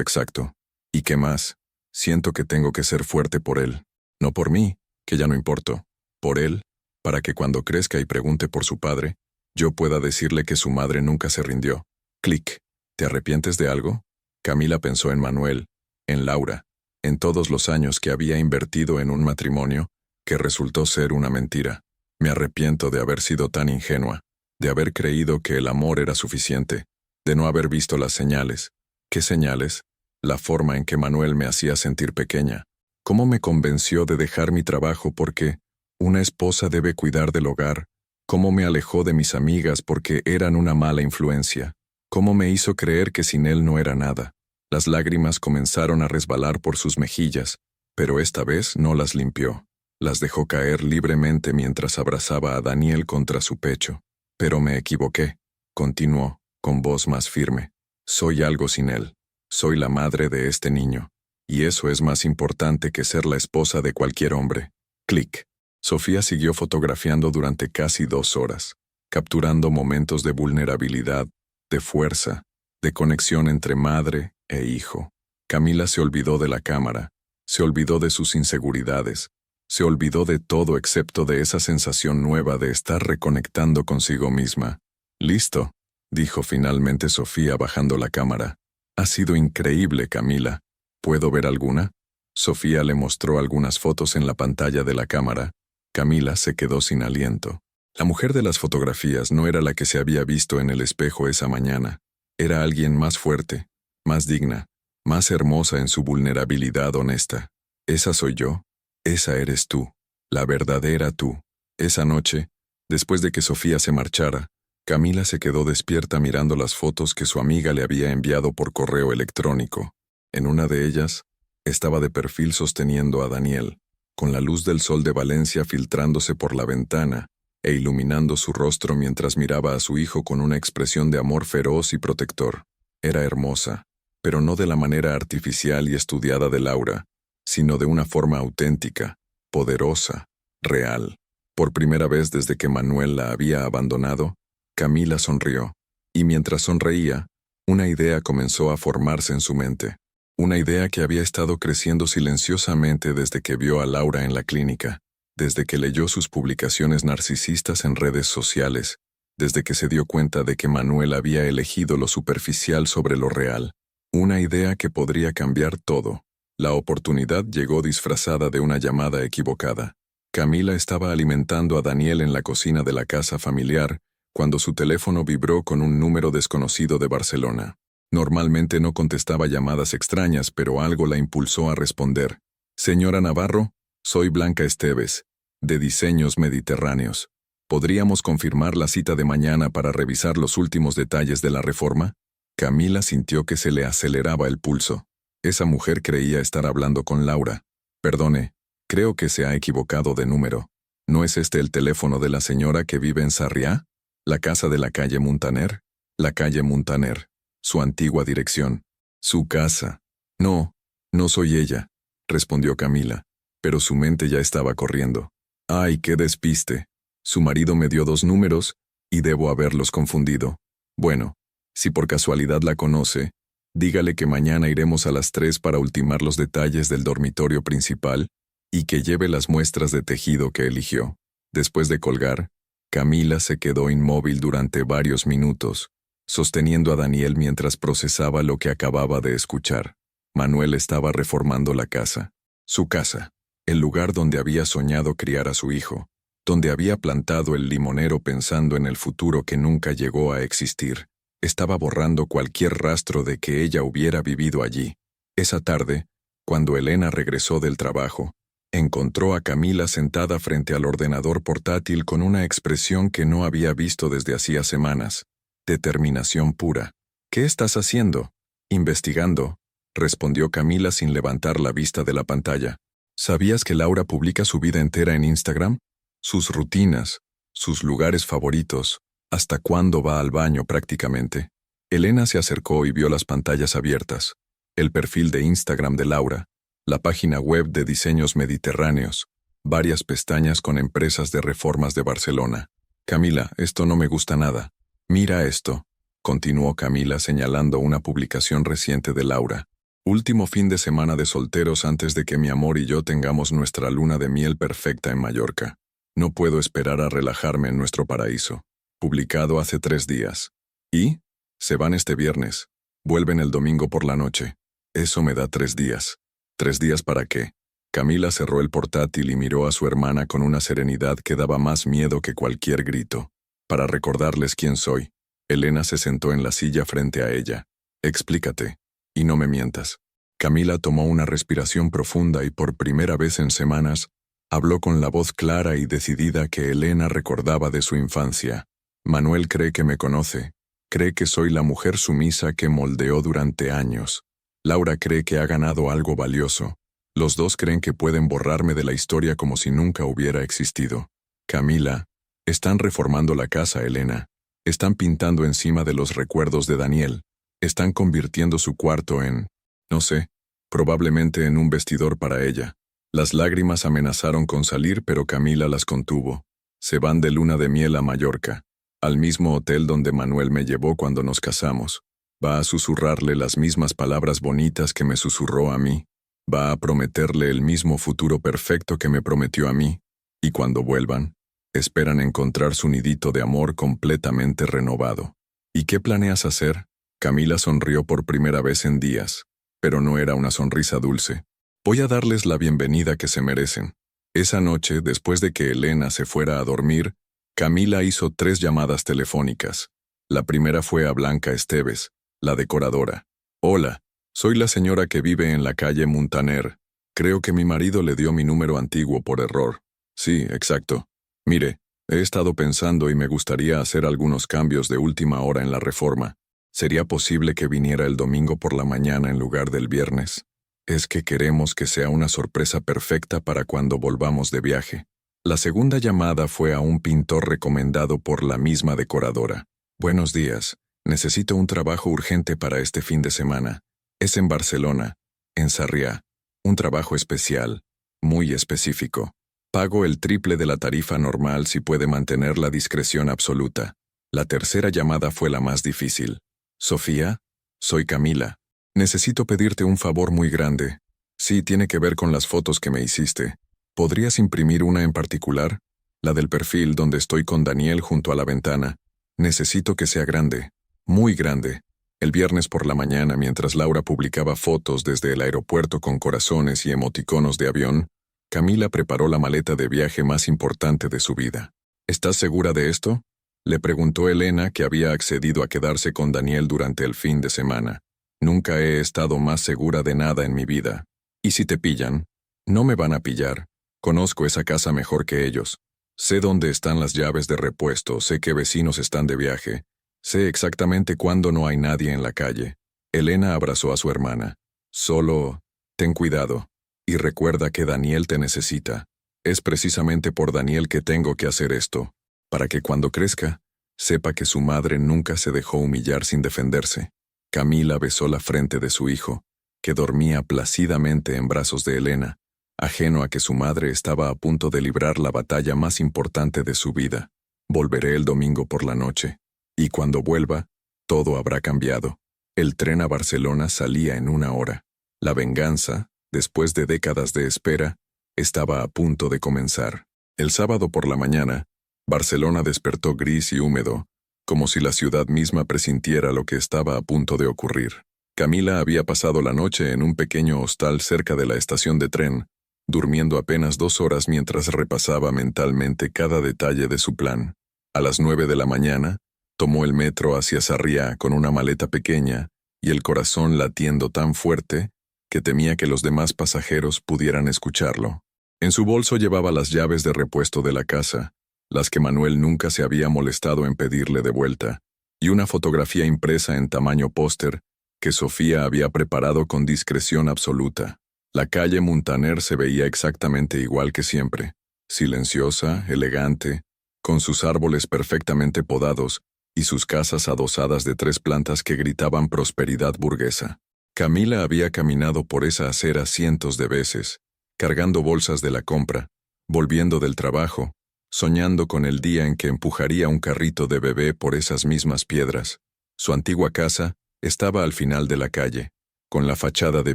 exacto. ¿Y qué más? Siento que tengo que ser fuerte por él. No por mí, que ya no importo. Por él, para que cuando crezca y pregunte por su padre, yo pueda decirle que su madre nunca se rindió. Clic. ¿Te arrepientes de algo? Camila pensó en Manuel, en Laura, en todos los años que había invertido en un matrimonio que resultó ser una mentira. Me arrepiento de haber sido tan ingenua, de haber creído que el amor era suficiente, de no haber visto las señales. ¿Qué señales? La forma en que Manuel me hacía sentir pequeña. Cómo me convenció de dejar mi trabajo porque una esposa debe cuidar del hogar. Cómo me alejó de mis amigas porque eran una mala influencia. Cómo me hizo creer que sin él no era nada. Las lágrimas comenzaron a resbalar por sus mejillas, pero esta vez no las limpió. Las dejó caer libremente mientras abrazaba a Daniel contra su pecho. Pero me equivoqué, continuó, con voz más firme. Soy algo sin él. Soy la madre de este niño. Y eso es más importante que ser la esposa de cualquier hombre. Clic. Sofía siguió fotografiando durante casi 2 horas, capturando momentos de vulnerabilidad, de fuerza, de conexión entre madre e hijo. Camila se olvidó de la cámara, se olvidó de sus inseguridades, se olvidó de todo excepto de esa sensación nueva de estar reconectando consigo misma. «Listo», dijo finalmente Sofía bajando la cámara. «Ha sido increíble, Camila. ¿Puedo ver alguna?» Sofía le mostró algunas fotos en la pantalla de la cámara. Camila se quedó sin aliento. La mujer de las fotografías no era la que se había visto en el espejo esa mañana. Era alguien más fuerte, más digna, más hermosa en su vulnerabilidad honesta. Esa soy yo. Esa eres tú. La verdadera tú. Esa noche, después de que Sofía se marchara, Camila se quedó despierta mirando las fotos que su amiga le había enviado por correo electrónico. En una de ellas, estaba de perfil sosteniendo a Daniel, con la luz del sol de Valencia filtrándose por la ventana e iluminando su rostro mientras miraba a su hijo con una expresión de amor feroz y protector. Era hermosa, pero no de la manera artificial y estudiada de Laura, sino de una forma auténtica, poderosa, real. Por primera vez desde que Manuel la había abandonado, Camila sonrió, y mientras sonreía, una idea comenzó a formarse en su mente. Una idea que había estado creciendo silenciosamente desde que vio a Laura en la clínica, desde que leyó sus publicaciones narcisistas en redes sociales, desde que se dio cuenta de que Manuel había elegido lo superficial sobre lo real. Una idea que podría cambiar todo. La oportunidad llegó disfrazada de una llamada equivocada. Camila estaba alimentando a Daniel en la cocina de la casa familiar, cuando su teléfono vibró con un número desconocido de Barcelona. Normalmente no contestaba llamadas extrañas, pero algo la impulsó a responder. «Señora Navarro, soy Blanca Esteves, de Diseños Mediterráneos. ¿Podríamos confirmar la cita de mañana para revisar los últimos detalles de la reforma?» Camila sintió que se le aceleraba el pulso. Esa mujer creía estar hablando con Laura. «Perdone, creo que se ha equivocado de número. ¿No es este el teléfono de la señora que vive en Sarriá?» La casa de la calle Muntaner. La calle Muntaner. Su antigua dirección. Su casa. No, no soy ella, respondió Camila, pero su mente ya estaba corriendo. ¡Ay, qué despiste! Su marido me dio 2 números, y debo haberlos confundido. Bueno, si por casualidad la conoce, dígale que mañana iremos a las 3 para ultimar los detalles del dormitorio principal y que lleve las muestras de tejido que eligió. Después de colgar, Camila se quedó inmóvil durante varios minutos, sosteniendo a Daniel mientras procesaba lo que acababa de escuchar. Manuel estaba reformando la casa. Su casa, el lugar donde había soñado criar a su hijo, donde había plantado el limonero pensando en el futuro que nunca llegó a existir, estaba borrando cualquier rastro de que ella hubiera vivido allí. Esa tarde, cuando Elena regresó del trabajo, encontró a Camila sentada frente al ordenador portátil con una expresión que no había visto desde hacía semanas. Determinación pura. ¿Qué estás haciendo? Investigando, respondió Camila sin levantar la vista de la pantalla. ¿Sabías que Laura publica su vida entera en Instagram? Sus rutinas, sus lugares favoritos, hasta cuándo va al baño prácticamente. Elena se acercó y vio las pantallas abiertas, el perfil de Instagram de Laura, la página web de diseños mediterráneos, varias pestañas con empresas de reformas de Barcelona. Camila, esto no me gusta nada. Mira esto, continuó Camila señalando una publicación reciente de Laura. Último fin de semana de solteros antes de que mi amor y yo tengamos nuestra luna de miel perfecta en Mallorca. No puedo esperar a relajarme en nuestro paraíso. Publicado hace 3 días. ¿Y? Se van este viernes. Vuelven el domingo por la noche. Eso me da 3 días. ¿3 días para qué? Camila cerró el portátil y miró a su hermana con una serenidad que daba más miedo que cualquier grito. Para recordarles quién soy. Elena se sentó en la silla frente a ella. Explícate. Y no me mientas. Camila tomó una respiración profunda y por primera vez en semanas, habló con la voz clara y decidida que Elena recordaba de su infancia. Manuel cree que me conoce. Cree que soy la mujer sumisa que moldeó durante años. Laura cree que ha ganado algo valioso. Los dos creen que pueden borrarme de la historia como si nunca hubiera existido. Camila, están reformando la casa, Elena. Están pintando encima de los recuerdos de Daniel. Están convirtiendo su cuarto en, no sé, probablemente en un vestidor para ella. Las lágrimas amenazaron con salir, pero Camila las contuvo. Se van de luna de miel a Mallorca, al mismo hotel donde Manuel me llevó cuando nos casamos. Va a susurrarle las mismas palabras bonitas que me susurró a mí. Va a prometerle el mismo futuro perfecto que me prometió a mí. Y cuando vuelvan, esperan encontrar su nidito de amor completamente renovado. ¿Y qué planeas hacer? Camila sonrió por primera vez en días, pero no era una sonrisa dulce. Voy a darles la bienvenida que se merecen. Esa noche, después de que Elena se fuera a dormir, Camila hizo 3 llamadas telefónicas. La primera fue a Blanca Esteves, la decoradora. Hola, soy la señora que vive en la calle Muntaner. Creo que mi marido le dio mi número antiguo por error. Sí, exacto. Mire, he estado pensando y me gustaría hacer algunos cambios de última hora en la reforma. ¿Sería posible que viniera el domingo por la mañana en lugar del viernes? Es que queremos que sea una sorpresa perfecta para cuando volvamos de viaje. La segunda llamada fue a un pintor recomendado por la misma decoradora. Buenos días. Necesito un trabajo urgente para este fin de semana. Es en Barcelona, en Sarriá. Un trabajo especial, muy específico. Pago el triple de la tarifa normal si puede mantener la discreción absoluta. La tercera llamada fue la más difícil. Sofía, soy Camila. Necesito pedirte un favor muy grande. Sí, tiene que ver con las fotos que me hiciste. ¿Podrías imprimir una en particular? La del perfil donde estoy con Daniel junto a la ventana. Necesito que sea grande, muy grande. El viernes por la mañana, mientras Laura publicaba fotos desde el aeropuerto con corazones y emoticonos de avión, Camila preparó la maleta de viaje más importante de su vida. ¿Estás segura de esto? Le preguntó Elena, que había accedido a quedarse con Daniel durante el fin de semana. Nunca he estado más segura de nada en mi vida. ¿Y si te pillan? No me van a pillar. Conozco esa casa mejor que ellos. Sé dónde están las llaves de repuesto, sé qué vecinos están de viaje. Sé exactamente cuándo no hay nadie en la calle. Elena abrazó a su hermana. Solo, ten cuidado. Y recuerda que Daniel te necesita. Es precisamente por Daniel que tengo que hacer esto. Para que cuando crezca, sepa que su madre nunca se dejó humillar sin defenderse. Camila besó la frente de su hijo, que dormía plácidamente en brazos de Elena, ajeno a que su madre estaba a punto de librar la batalla más importante de su vida. Volveré el domingo por la noche, y cuando vuelva, todo habrá cambiado. El tren a Barcelona salía en 1 hora. La venganza, después de décadas de espera, estaba a punto de comenzar. El sábado por la mañana, Barcelona despertó gris y húmedo, como si la ciudad misma presintiera lo que estaba a punto de ocurrir. Camila había pasado la noche en un pequeño hostal cerca de la estación de tren, durmiendo apenas 2 horas mientras repasaba mentalmente cada detalle de su plan. A las 9 de la mañana, tomó el metro hacia Sarriá con una maleta pequeña y el corazón latiendo tan fuerte que temía que los demás pasajeros pudieran escucharlo. En su bolso llevaba las llaves de repuesto de la casa, las que Manuel nunca se había molestado en pedirle de vuelta, y una fotografía impresa en tamaño póster que Sofía había preparado con discreción absoluta. La calle Muntaner se veía exactamente igual que siempre, silenciosa, elegante, con sus árboles perfectamente podados y sus casas adosadas de 3 plantas que gritaban prosperidad burguesa. Camila había caminado por esa acera cientos de veces, cargando bolsas de la compra, volviendo del trabajo, soñando con el día en que empujaría un carrito de bebé por esas mismas piedras. Su antigua casa estaba al final de la calle, con la fachada de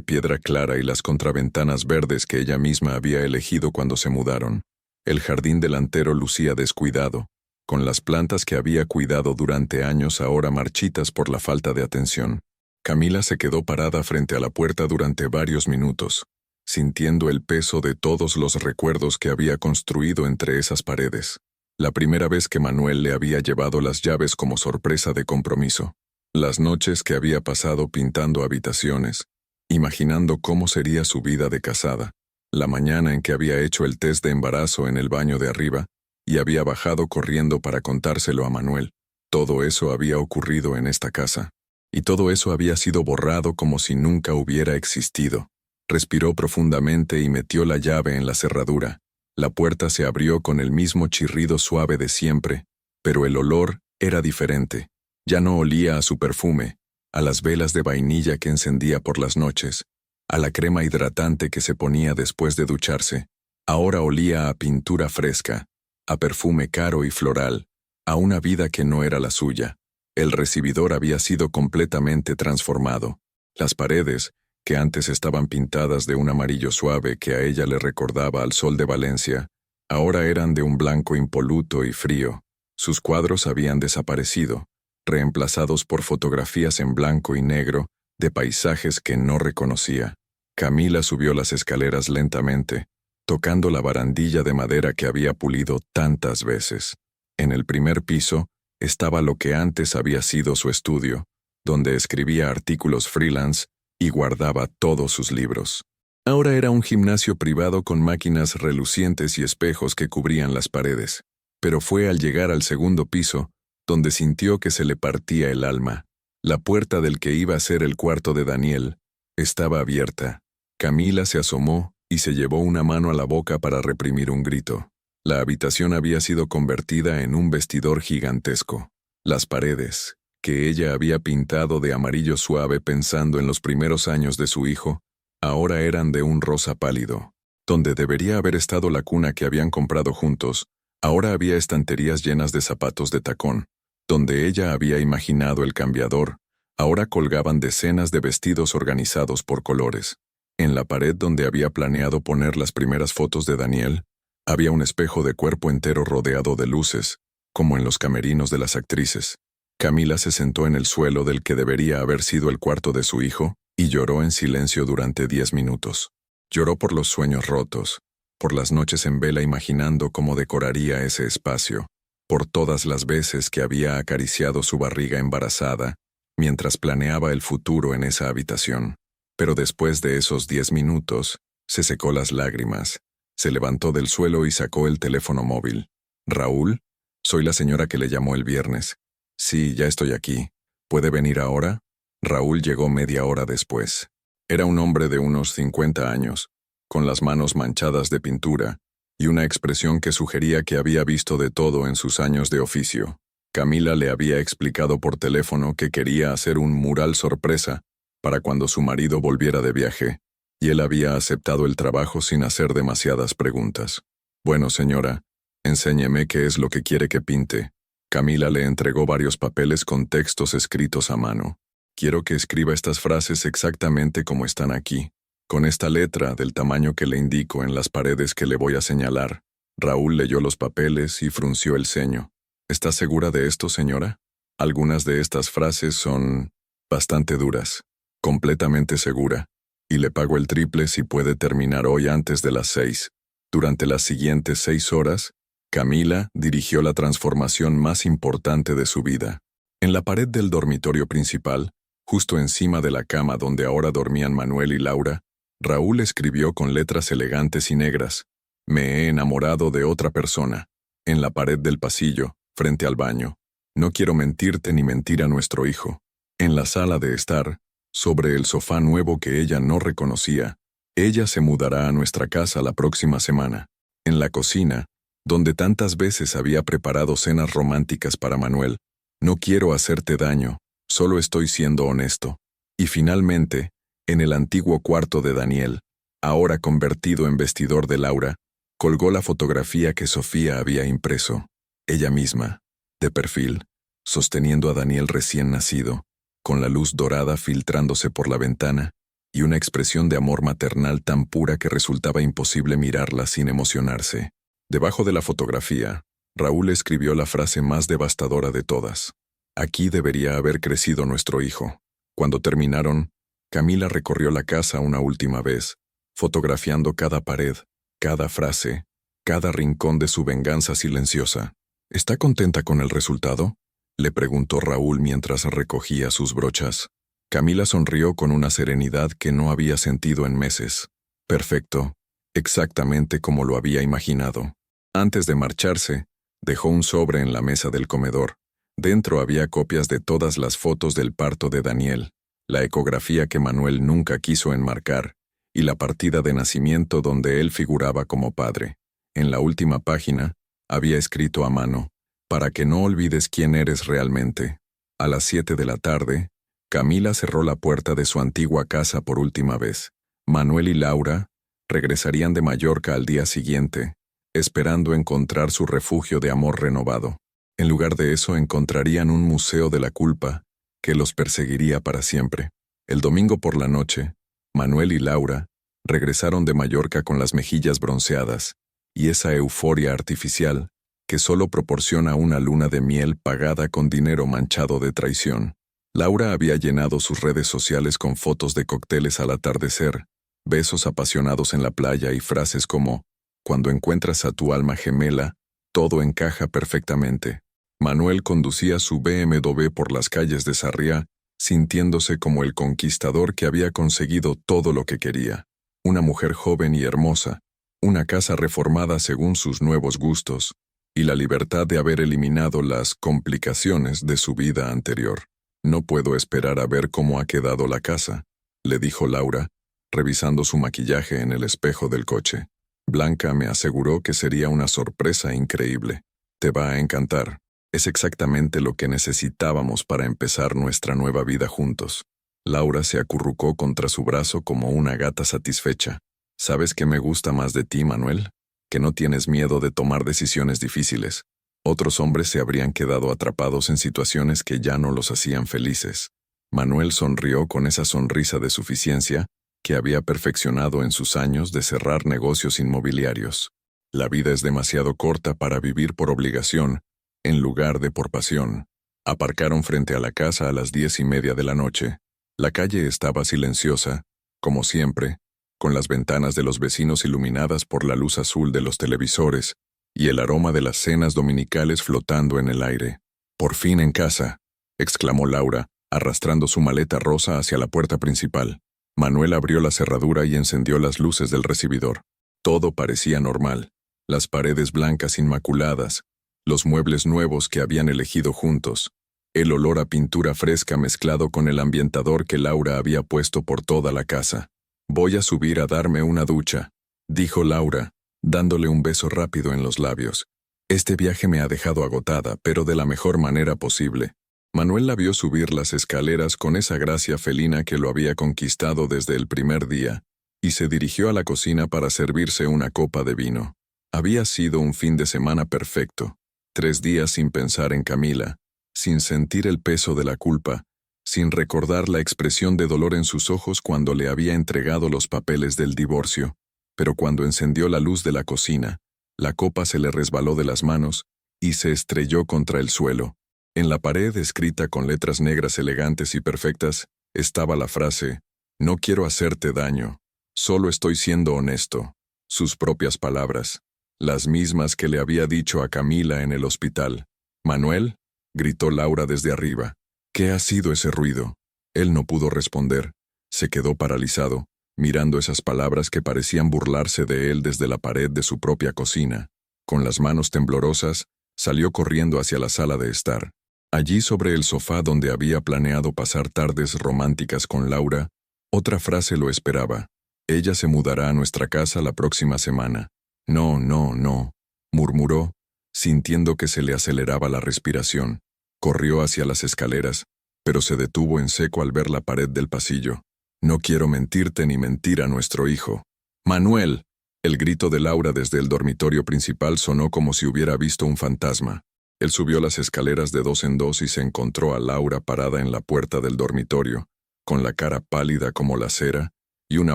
piedra clara y las contraventanas verdes que ella misma había elegido cuando se mudaron. El jardín delantero lucía descuidado, con las plantas que había cuidado durante años ahora marchitas por la falta de atención. Camila se quedó parada frente a la puerta durante varios minutos, sintiendo el peso de todos los recuerdos que había construido entre esas paredes. La primera vez que Manuel le había llevado las llaves como sorpresa de compromiso. Las noches que había pasado pintando habitaciones, imaginando cómo sería su vida de casada. La mañana en que había hecho el test de embarazo en el baño de arriba y había bajado corriendo para contárselo a Manuel. Todo eso había ocurrido en esta casa. Y todo eso había sido borrado como si nunca hubiera existido. Respiró profundamente y metió la llave en la cerradura. La puerta se abrió con el mismo chirrido suave de siempre, pero el olor era diferente. Ya no olía a su perfume, a las velas de vainilla que encendía por las noches, a la crema hidratante que se ponía después de ducharse. Ahora olía a pintura fresca, a perfume caro y floral, a una vida que no era la suya. El recibidor había sido completamente transformado. Las paredes, que antes estaban pintadas de un amarillo suave que a ella le recordaba al sol de Valencia, ahora eran de un blanco impoluto y frío. Sus cuadros habían desaparecido, reemplazados por fotografías en blanco y negro de paisajes que no reconocía. Camila subió las escaleras lentamente, tocando la barandilla de madera que había pulido tantas veces. En el primer piso estaba lo que antes había sido su estudio, donde escribía artículos freelance y guardaba todos sus libros. Ahora era un gimnasio privado con máquinas relucientes y espejos que cubrían las paredes. Pero fue al llegar al segundo piso donde sintió que se le partía el alma. La puerta del que iba a ser el cuarto de Daniel estaba abierta. Camila se asomó y se llevó una mano a la boca para reprimir un grito. La habitación había sido convertida en un vestidor gigantesco. Las paredes, que ella había pintado de amarillo suave pensando en los primeros años de su hijo, ahora eran de un rosa pálido. Donde debería haber estado la cuna que habían comprado juntos, ahora había estanterías llenas de zapatos de tacón. Donde ella había imaginado el cambiador, ahora colgaban decenas de vestidos organizados por colores. En la pared donde había planeado poner las primeras fotos de Daniel, había un espejo de cuerpo entero rodeado de luces, como en los camerinos de las actrices. Camila se sentó en el suelo del que debería haber sido el cuarto de su hijo y lloró en silencio durante 10 minutos. Lloró por los sueños rotos, por las noches en vela imaginando cómo decoraría ese espacio, por todas las veces que había acariciado su barriga embarazada mientras planeaba el futuro en esa habitación. Pero después de esos 10 minutos, se secó las lágrimas, se levantó del suelo y sacó el teléfono móvil. «Raúl, soy la señora que le llamó el viernes. Sí, ya estoy aquí. ¿Puede venir ahora?» Raúl llegó media hora después. Era un hombre de unos 50 años, con las manos manchadas de pintura y una expresión que sugería que había visto de todo en sus años de oficio. Camila le había explicado por teléfono que quería hacer un mural sorpresa para cuando su marido volviera de viaje, y él había aceptado el trabajo sin hacer demasiadas preguntas. Bueno, señora, enséñeme qué es lo que quiere que pinte. Camila le entregó varios papeles con textos escritos a mano. Quiero que escriba estas frases exactamente como están aquí, con esta letra del tamaño que le indico en las paredes que le voy a señalar. Raúl leyó los papeles y frunció el ceño. ¿Está segura de esto, señora? Algunas de estas frases son bastante duras. Completamente segura. Y le pago el triple si puede terminar hoy antes de las 6. Durante las siguientes 6 horas, Camila dirigió la transformación más importante de su vida. En la pared del dormitorio principal, justo encima de la cama donde ahora dormían Manuel y Laura, Raúl escribió con letras elegantes y negras: «Me he enamorado de otra persona». En la pared del pasillo, frente al baño: «No quiero mentirte ni mentir a nuestro hijo». En la sala de estar, sobre el sofá nuevo que ella no reconocía: «Ella se mudará a nuestra casa la próxima semana». En la cocina, donde tantas veces había preparado cenas románticas para Manuel: «No quiero hacerte daño, solo estoy siendo honesto». Y finalmente, en el antiguo cuarto de Daniel, ahora convertido en vestidor de Laura, colgó la fotografía que Sofía había impreso, ella misma, de perfil, sosteniendo a Daniel recién nacido, con la luz dorada filtrándose por la ventana, y una expresión de amor maternal tan pura que resultaba imposible mirarla sin emocionarse. Debajo de la fotografía, Raúl escribió la frase más devastadora de todas: «Aquí debería haber crecido nuestro hijo». Cuando terminaron, Camila recorrió la casa una última vez, fotografiando cada pared, cada frase, cada rincón de su venganza silenciosa. «¿Está contenta con el resultado?», le preguntó Raúl mientras recogía sus brochas. Camila sonrió con una serenidad que no había sentido en meses. «Perfecto, exactamente como lo había imaginado». Antes de marcharse, dejó un sobre en la mesa del comedor. Dentro había copias de todas las fotos del parto de Daniel, la ecografía que Manuel nunca quiso enmarcar, y la partida de nacimiento donde él figuraba como padre. En la última página, había escrito a mano: «Para que no olvides quién eres realmente». A las 7 de la tarde, Camila cerró la puerta de su antigua casa por última vez. Manuel y Laura regresarían de Mallorca al día siguiente, esperando encontrar su refugio de amor renovado. En lugar de eso, encontrarían un museo de la culpa que los perseguiría para siempre. El domingo por la noche, Manuel y Laura regresaron de Mallorca con las mejillas bronceadas y esa euforia artificial que solo proporciona una luna de miel pagada con dinero manchado de traición. Laura había llenado sus redes sociales con fotos de cócteles al atardecer, besos apasionados en la playa y frases como: «Cuando encuentras a tu alma gemela, todo encaja perfectamente». Manuel conducía su BMW por las calles de Sarriá, sintiéndose como el conquistador que había conseguido todo lo que quería: una mujer joven y hermosa, una casa reformada según sus nuevos gustos, y la libertad de haber eliminado las complicaciones de su vida anterior. «No puedo esperar a ver cómo ha quedado la casa», le dijo Laura, revisando su maquillaje en el espejo del coche. «Blanca me aseguró que sería una sorpresa increíble. Te va a encantar. Es exactamente lo que necesitábamos para empezar nuestra nueva vida juntos». Laura se acurrucó contra su brazo como una gata satisfecha. «¿Sabes qué me gusta más de ti, Manuel? Que no tienes miedo de tomar decisiones difíciles. Otros hombres se habrían quedado atrapados en situaciones que ya no los hacían felices». Manuel sonrió con esa sonrisa de suficiencia que había perfeccionado en sus años de cerrar negocios inmobiliarios. «La vida es demasiado corta para vivir por obligación, en lugar de por pasión». Aparcaron frente a la casa a las 10:30 de la noche. La calle estaba silenciosa, como siempre, con las ventanas de los vecinos iluminadas por la luz azul de los televisores y el aroma de las cenas dominicales flotando en el aire. «Por fin en casa», exclamó Laura, arrastrando su maleta rosa hacia la puerta principal. Manuel abrió la cerradura y encendió las luces del recibidor. Todo parecía normal: las paredes blancas inmaculadas, los muebles nuevos que habían elegido juntos, el olor a pintura fresca mezclado con el ambientador que Laura había puesto por toda la casa. «Voy a subir a darme una ducha», dijo Laura, dándole un beso rápido en los labios. Este viaje me ha dejado agotada, pero de la mejor manera posible. Manuel la vio subir las escaleras con esa gracia felina que lo había conquistado desde el primer día, y se dirigió a la cocina para servirse una copa de vino. Había sido un fin de semana perfecto. 3 días sin pensar en Camila, sin sentir el peso de la culpa, sin recordar la expresión de dolor en sus ojos cuando le había entregado los papeles del divorcio. Pero cuando encendió la luz de la cocina, la copa se le resbaló de las manos y se estrelló contra el suelo. En la pared, escrita con letras negras elegantes y perfectas, estaba la frase: «No quiero hacerte daño, solo estoy siendo honesto». Sus propias palabras, las mismas que le había dicho a Camila en el hospital. «Manuel», gritó Laura desde arriba. «¿Qué ha sido ese ruido?». Él no pudo responder. Se quedó paralizado, mirando esas palabras que parecían burlarse de él desde la pared de su propia cocina. Con las manos temblorosas, salió corriendo hacia la sala de estar. Allí, sobre el sofá donde había planeado pasar tardes románticas con Laura, otra frase lo esperaba. «Ella se mudará a nuestra casa la próxima semana». «No, no, no», murmuró, sintiendo que se le aceleraba la respiración. Corrió hacia las escaleras, pero se detuvo en seco al ver la pared del pasillo. «No quiero mentirte ni mentir a nuestro hijo». «¡Manuel!». El grito de Laura desde el dormitorio principal sonó como si hubiera visto un fantasma. Él subió las escaleras de 2 en 2 y se encontró a Laura parada en la puerta del dormitorio, con la cara pálida como la cera y una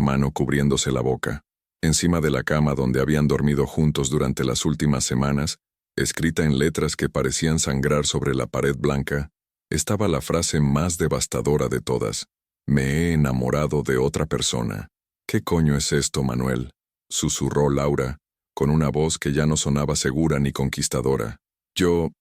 mano cubriéndose la boca. Encima de la cama donde habían dormido juntos durante las últimas semanas, escrita en letras que parecían sangrar sobre la pared blanca, estaba la frase más devastadora de todas: «Me he enamorado de otra persona». «¿Qué coño es esto, Manuel?», susurró Laura, con una voz que ya no sonaba segura ni conquistadora. Yo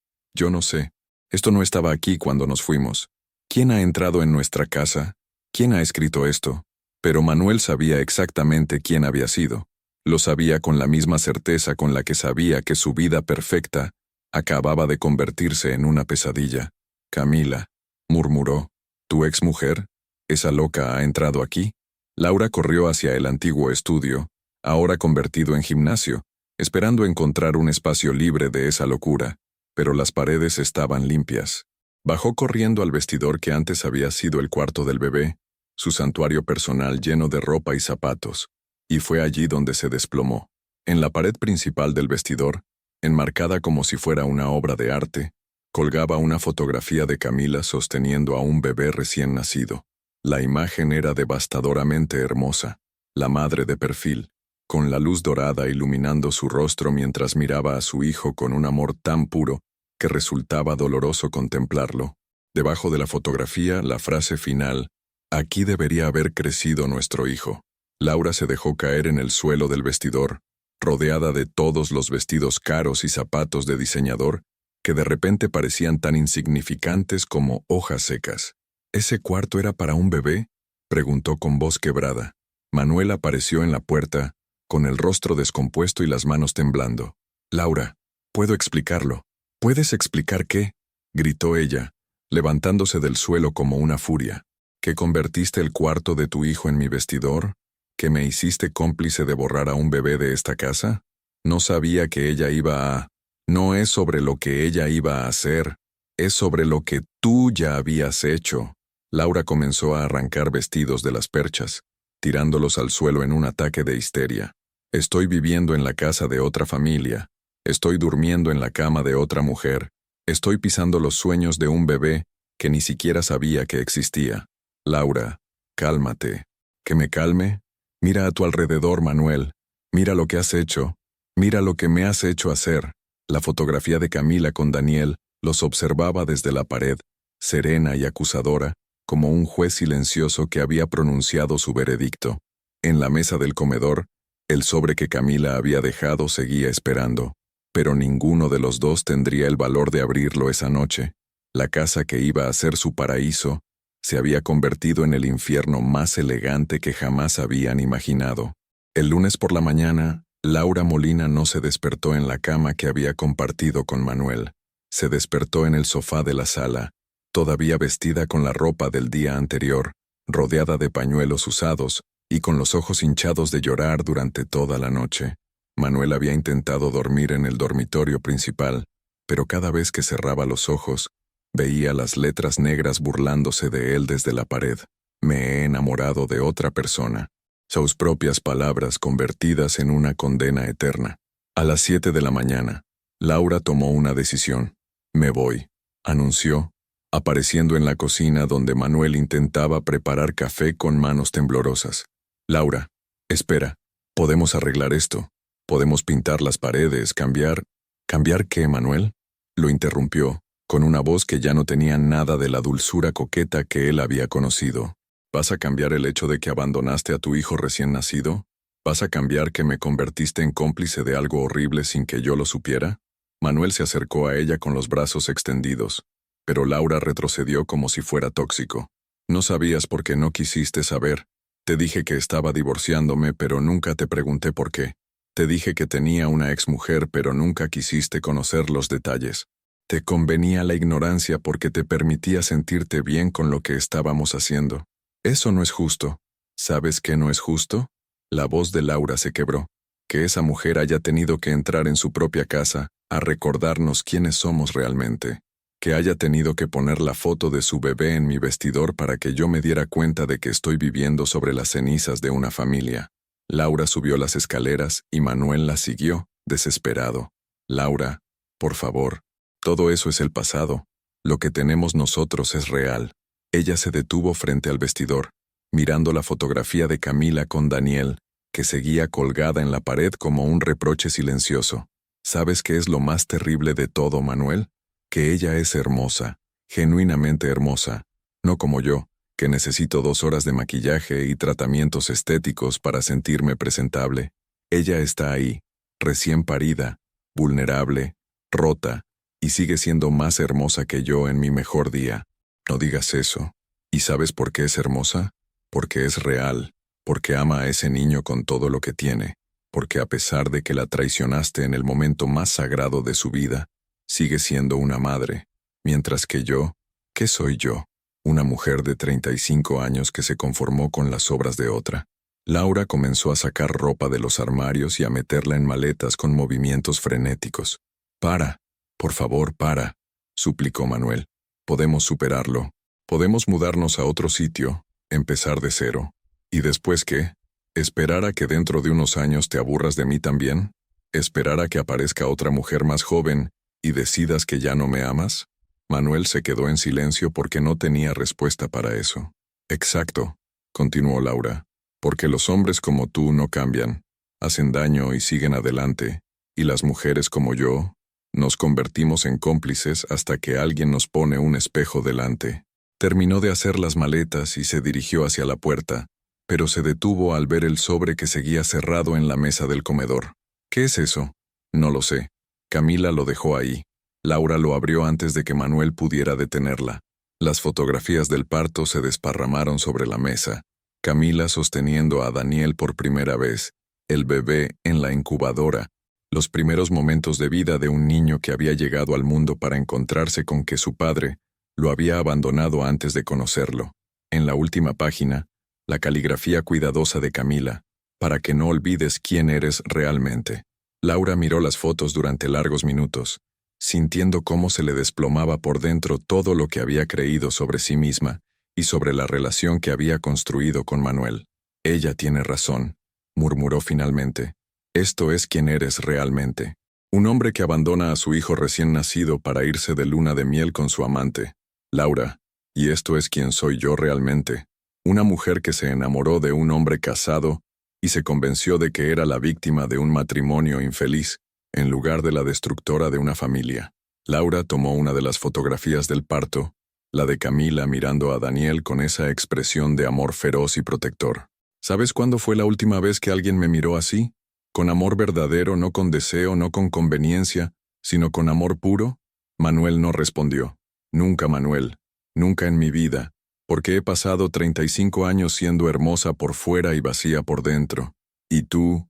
no sé. Esto no estaba aquí cuando nos fuimos. ¿Quién ha entrado en nuestra casa? ¿Quién ha escrito esto?». Pero Manuel sabía exactamente quién había sido. Lo sabía con la misma certeza con la que sabía que su vida perfecta acababa de convertirse en una pesadilla. «Camila», murmuró, «¿tu exmujer? ¿Esa loca ha entrado aquí?». Laura corrió hacia el antiguo estudio, ahora convertido en gimnasio, esperando encontrar un espacio libre de esa locura, pero las paredes estaban limpias. Bajó corriendo al vestidor que antes había sido el cuarto del bebé, su santuario personal lleno de ropa y zapatos, y fue allí donde se desplomó. En la pared principal del vestidor, enmarcada como si fuera una obra de arte, colgaba una fotografía de Camila sosteniendo a un bebé recién nacido. La imagen era devastadoramente hermosa, la madre de perfil, con la luz dorada iluminando su rostro mientras miraba a su hijo con un amor tan puro que resultaba doloroso contemplarlo. Debajo de la fotografía, la frase final: «Aquí debería haber crecido nuestro hijo». Laura se dejó caer en el suelo del vestidor, rodeada de todos los vestidos caros y zapatos de diseñador que de repente parecían tan insignificantes como hojas secas. «¿Ese cuarto era para un bebé?», preguntó con voz quebrada. Manuel apareció en la puerta, con el rostro descompuesto y las manos temblando. «Laura, puedo explicarlo». «¿Puedes explicar qué?», gritó ella, levantándose del suelo como una furia. «¿Que convertiste el cuarto de tu hijo en mi vestidor? ¿Que me hiciste cómplice de borrar a un bebé de esta casa? No sabía que ella iba a...». «No es sobre lo que ella iba a hacer, es sobre lo que tú ya habías hecho». Laura comenzó a arrancar vestidos de las perchas, tirándolos al suelo en un ataque de histeria. «Estoy viviendo en la casa de otra familia. Estoy durmiendo en la cama de otra mujer. Estoy pisando los sueños de un bebé que ni siquiera sabía que existía». «Laura, cálmate». «¿Que me calme? Mira a tu alrededor, Manuel. Mira lo que has hecho. Mira lo que me has hecho hacer». La fotografía de Camila con Daniel los observaba desde la pared, serena y acusadora, como un juez silencioso que había pronunciado su veredicto. En la mesa del comedor, el sobre que Camila había dejado seguía esperando, pero ninguno de los dos tendría el valor de abrirlo esa noche. La casa que iba a ser su paraíso se había convertido en el infierno más elegante que jamás habían imaginado. El lunes por la mañana, Laura Molina no se despertó en la cama que había compartido con Manuel. Se despertó en el sofá de la sala, todavía vestida con la ropa del día anterior, rodeada de pañuelos usados y con los ojos hinchados de llorar durante toda la noche. Manuel había intentado dormir en el dormitorio principal, pero cada vez que cerraba los ojos, veía las letras negras burlándose de él desde la pared. Me he enamorado de otra persona. Sus propias palabras convertidas en una condena eterna. A las 7 de la mañana, Laura tomó una decisión. Me voy, anunció, apareciendo en la cocina donde Manuel intentaba preparar café con manos temblorosas. Laura, espera, podemos arreglar esto. Podemos pintar las paredes, cambiar... ¿Cambiar qué, Manuel? Lo interrumpió, con una voz que ya no tenía nada de la dulzura coqueta que él había conocido. ¿Vas a cambiar el hecho de que abandonaste a tu hijo recién nacido? ¿Vas a cambiar que me convertiste en cómplice de algo horrible sin que yo lo supiera? Manuel se acercó a ella con los brazos extendidos, pero Laura retrocedió como si fuera tóxico. No sabías por qué no quisiste saber. Te dije que estaba divorciándome, pero nunca te pregunté por qué. Te dije que tenía una exmujer, pero nunca quisiste conocer los detalles. Te convenía la ignorancia porque te permitía sentirte bien con lo que estábamos haciendo. Eso no es justo. ¿Sabes qué no es justo? La voz de Laura se quebró. Que esa mujer haya tenido que entrar en su propia casa a recordarnos quiénes somos realmente. Que haya tenido que poner la foto de su bebé en mi vestidor para que yo me diera cuenta de que estoy viviendo sobre las cenizas de una familia. Laura subió las escaleras y Manuel la siguió, desesperado. Laura, por favor, todo eso es el pasado. Lo que tenemos nosotros es real. Ella se detuvo frente al vestidor, mirando la fotografía de Camila con Daniel, que seguía colgada en la pared como un reproche silencioso. ¿Sabes qué es lo más terrible de todo, Manuel? Que ella es hermosa, genuinamente hermosa, no como yo, que necesito 2 horas de maquillaje y tratamientos estéticos para sentirme presentable. Ella está ahí, recién parida, vulnerable, rota, y sigue siendo más hermosa que yo en mi mejor día. No digas eso. ¿Y sabes por qué es hermosa? Porque es real, porque ama a ese niño con todo lo que tiene, porque a pesar de que la traicionaste en el momento más sagrado de su vida, sigue siendo una madre, mientras que yo, ¿qué soy yo? Una mujer de 35 años que se conformó con las obras de otra. Laura comenzó a sacar ropa de los armarios y a meterla en maletas con movimientos frenéticos. «Para, por favor, para», suplicó Manuel. «Podemos superarlo. Podemos mudarnos a otro sitio, empezar de cero. ¿Y después qué? ¿Esperar a que dentro de unos años te aburras de mí también? ¿Esperar a que aparezca otra mujer más joven y decidas que ya no me amas?» Manuel se quedó en silencio porque no tenía respuesta para eso. «Exacto», continuó Laura, «porque los hombres como tú no cambian, hacen daño y siguen adelante, y las mujeres como yo, nos convertimos en cómplices hasta que alguien nos pone un espejo delante». Terminó de hacer las maletas y se dirigió hacia la puerta, pero se detuvo al ver el sobre que seguía cerrado en la mesa del comedor. «¿Qué es eso?» «No lo sé. Camila lo dejó ahí». Laura lo abrió antes de que Manuel pudiera detenerla. Las fotografías del parto se desparramaron sobre la mesa. Camila sosteniendo a Daniel por primera vez, el bebé en la incubadora, los primeros momentos de vida de un niño que había llegado al mundo para encontrarse con que su padre lo había abandonado antes de conocerlo. En la última página, la caligrafía cuidadosa de Camila, para que no olvides quién eres realmente. Laura miró las fotos durante largos minutos, sintiendo cómo se le desplomaba por dentro todo lo que había creído sobre sí misma y sobre la relación que había construido con Manuel. «Ella tiene razón», murmuró finalmente. «Esto es quien eres realmente. Un hombre que abandona a su hijo recién nacido para irse de luna de miel con su amante. Laura, y esto es quien soy yo realmente. Una mujer que se enamoró de un hombre casado y se convenció de que era la víctima de un matrimonio infeliz, en lugar de la destructora de una familia». Laura tomó una de las fotografías del parto, la de Camila mirando a Daniel con esa expresión de amor feroz y protector. «¿Sabes cuándo fue la última vez que alguien me miró así? Con amor verdadero, no con deseo, no con conveniencia, sino con amor puro». Manuel no respondió. «Nunca, Manuel, nunca en mi vida, porque he pasado 35 años siendo hermosa por fuera y vacía por dentro. Y tú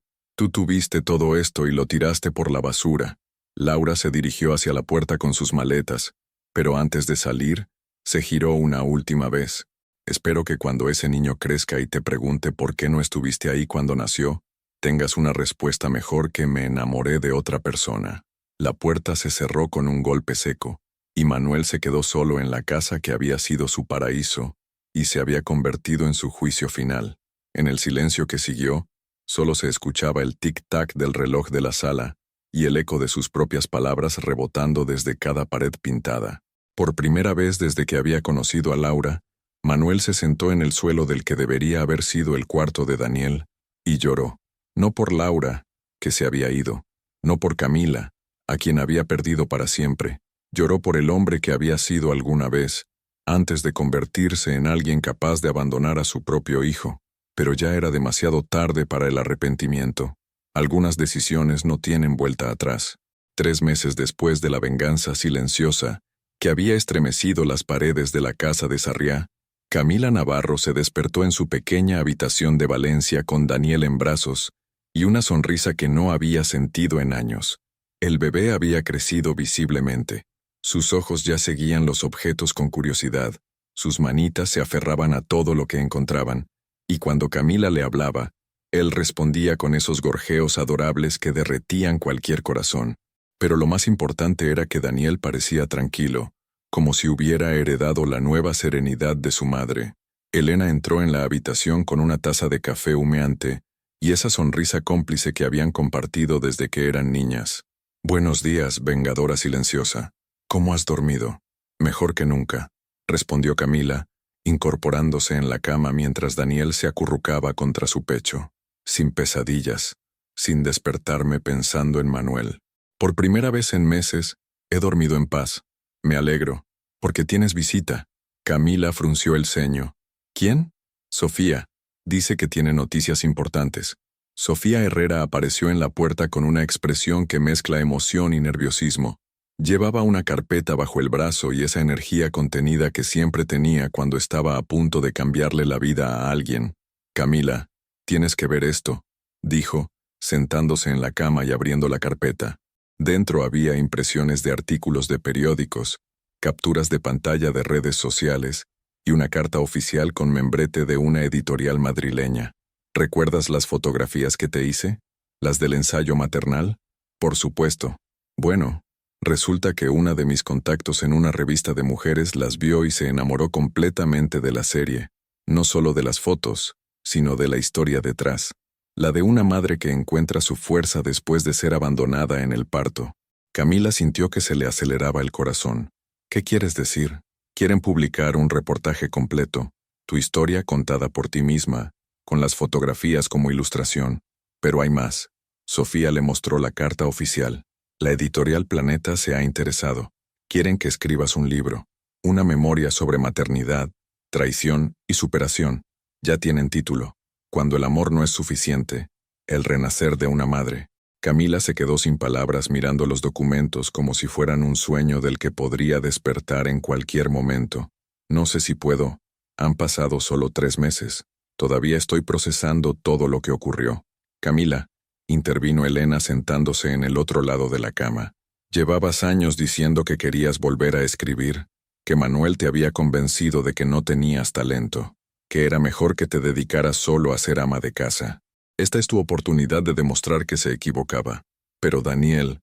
tuviste todo esto y lo tiraste por la basura». Laura se dirigió hacia la puerta con sus maletas, pero antes de salir, se giró una última vez. «Espero que cuando ese niño crezca y te pregunte por qué no estuviste ahí cuando nació, tengas una respuesta mejor que me enamoré de otra persona. La puerta se cerró con un golpe seco, y Manuel se quedó solo en la casa que había sido su paraíso y se había convertido en su juicio final. En el silencio que siguió, solo se escuchaba el tic-tac del reloj de la sala y el eco de sus propias palabras rebotando desde cada pared pintada. Por primera vez desde que había conocido a Laura, Manuel se sentó en el suelo del que debería haber sido el cuarto de Daniel y lloró. No por Laura, que se había ido, no por Camila, a quien había perdido para siempre. Lloró por el hombre que había sido alguna vez, antes de convertirse en alguien capaz de abandonar a su propio hijo. Pero ya era demasiado tarde para el arrepentimiento. Algunas decisiones no tienen vuelta atrás. 3 meses después de la venganza silenciosa, que había estremecido las paredes de la casa de Sarriá, Camila Navarro se despertó en su pequeña habitación de Valencia con Daniel en brazos y una sonrisa que no había sentido en años. El bebé había crecido visiblemente. Sus ojos ya seguían los objetos con curiosidad, sus manitas se aferraban a todo lo que encontraban, y cuando Camila le hablaba, él respondía con esos gorjeos adorables que derretían cualquier corazón. Pero lo más importante era que Daniel parecía tranquilo, como si hubiera heredado la nueva serenidad de su madre. Elena entró en la habitación con una taza de café humeante y esa sonrisa cómplice que habían compartido desde que eran niñas. «Buenos días, vengadora silenciosa. ¿Cómo has dormido?» «Mejor que nunca», respondió Camila, incorporándose en la cama mientras Daniel se acurrucaba contra su pecho. «Sin pesadillas, sin despertarme pensando en Manuel. Por primera vez en meses, he dormido en paz. Me alegro, porque tienes visita». Camila frunció el ceño. «¿Quién?» «Sofía. Dice que tiene noticias importantes». Sofía Herrera apareció en la puerta con una expresión que mezcla emoción y nerviosismo. Llevaba una carpeta bajo el brazo y esa energía contenida que siempre tenía cuando estaba a punto de cambiarle la vida a alguien. «Camila, tienes que ver esto», dijo, sentándose en la cama y abriendo la carpeta. Dentro había impresiones de artículos de periódicos, capturas de pantalla de redes sociales y una carta oficial con membrete de una editorial madrileña. «¿Recuerdas las fotografías que te hice? ¿Las del ensayo maternal?» «Por supuesto. Bueno, resulta que una de mis contactos en una revista de mujeres las vio y se enamoró completamente de la serie, no solo de las fotos, sino de la historia detrás, la de una madre que encuentra su fuerza después de ser abandonada en el parto». Camila sintió que se le aceleraba el corazón. «¿Qué quieres decir? Quieren publicar un reportaje completo, tu historia contada por ti misma, con las fotografías como ilustración. Pero hay más». Sofía le mostró la carta oficial. «La editorial Planeta se ha interesado. Quieren que escribas un libro, una memoria sobre maternidad, traición y superación. Ya tienen título. Cuando el amor no es suficiente, el renacer de una madre». Camila se quedó sin palabras mirando los documentos como si fueran un sueño del que podría despertar en cualquier momento. «No sé si puedo. Han pasado solo 3 meses. Todavía estoy procesando todo lo que ocurrió». «Camila», intervino Elena sentándose en el otro lado de la cama. «Llevabas años diciendo que querías volver a escribir, que Manuel te había convencido de que no tenías talento, que era mejor que te dedicaras solo a ser ama de casa. Esta es tu oportunidad de demostrar que se equivocaba. Pero Daniel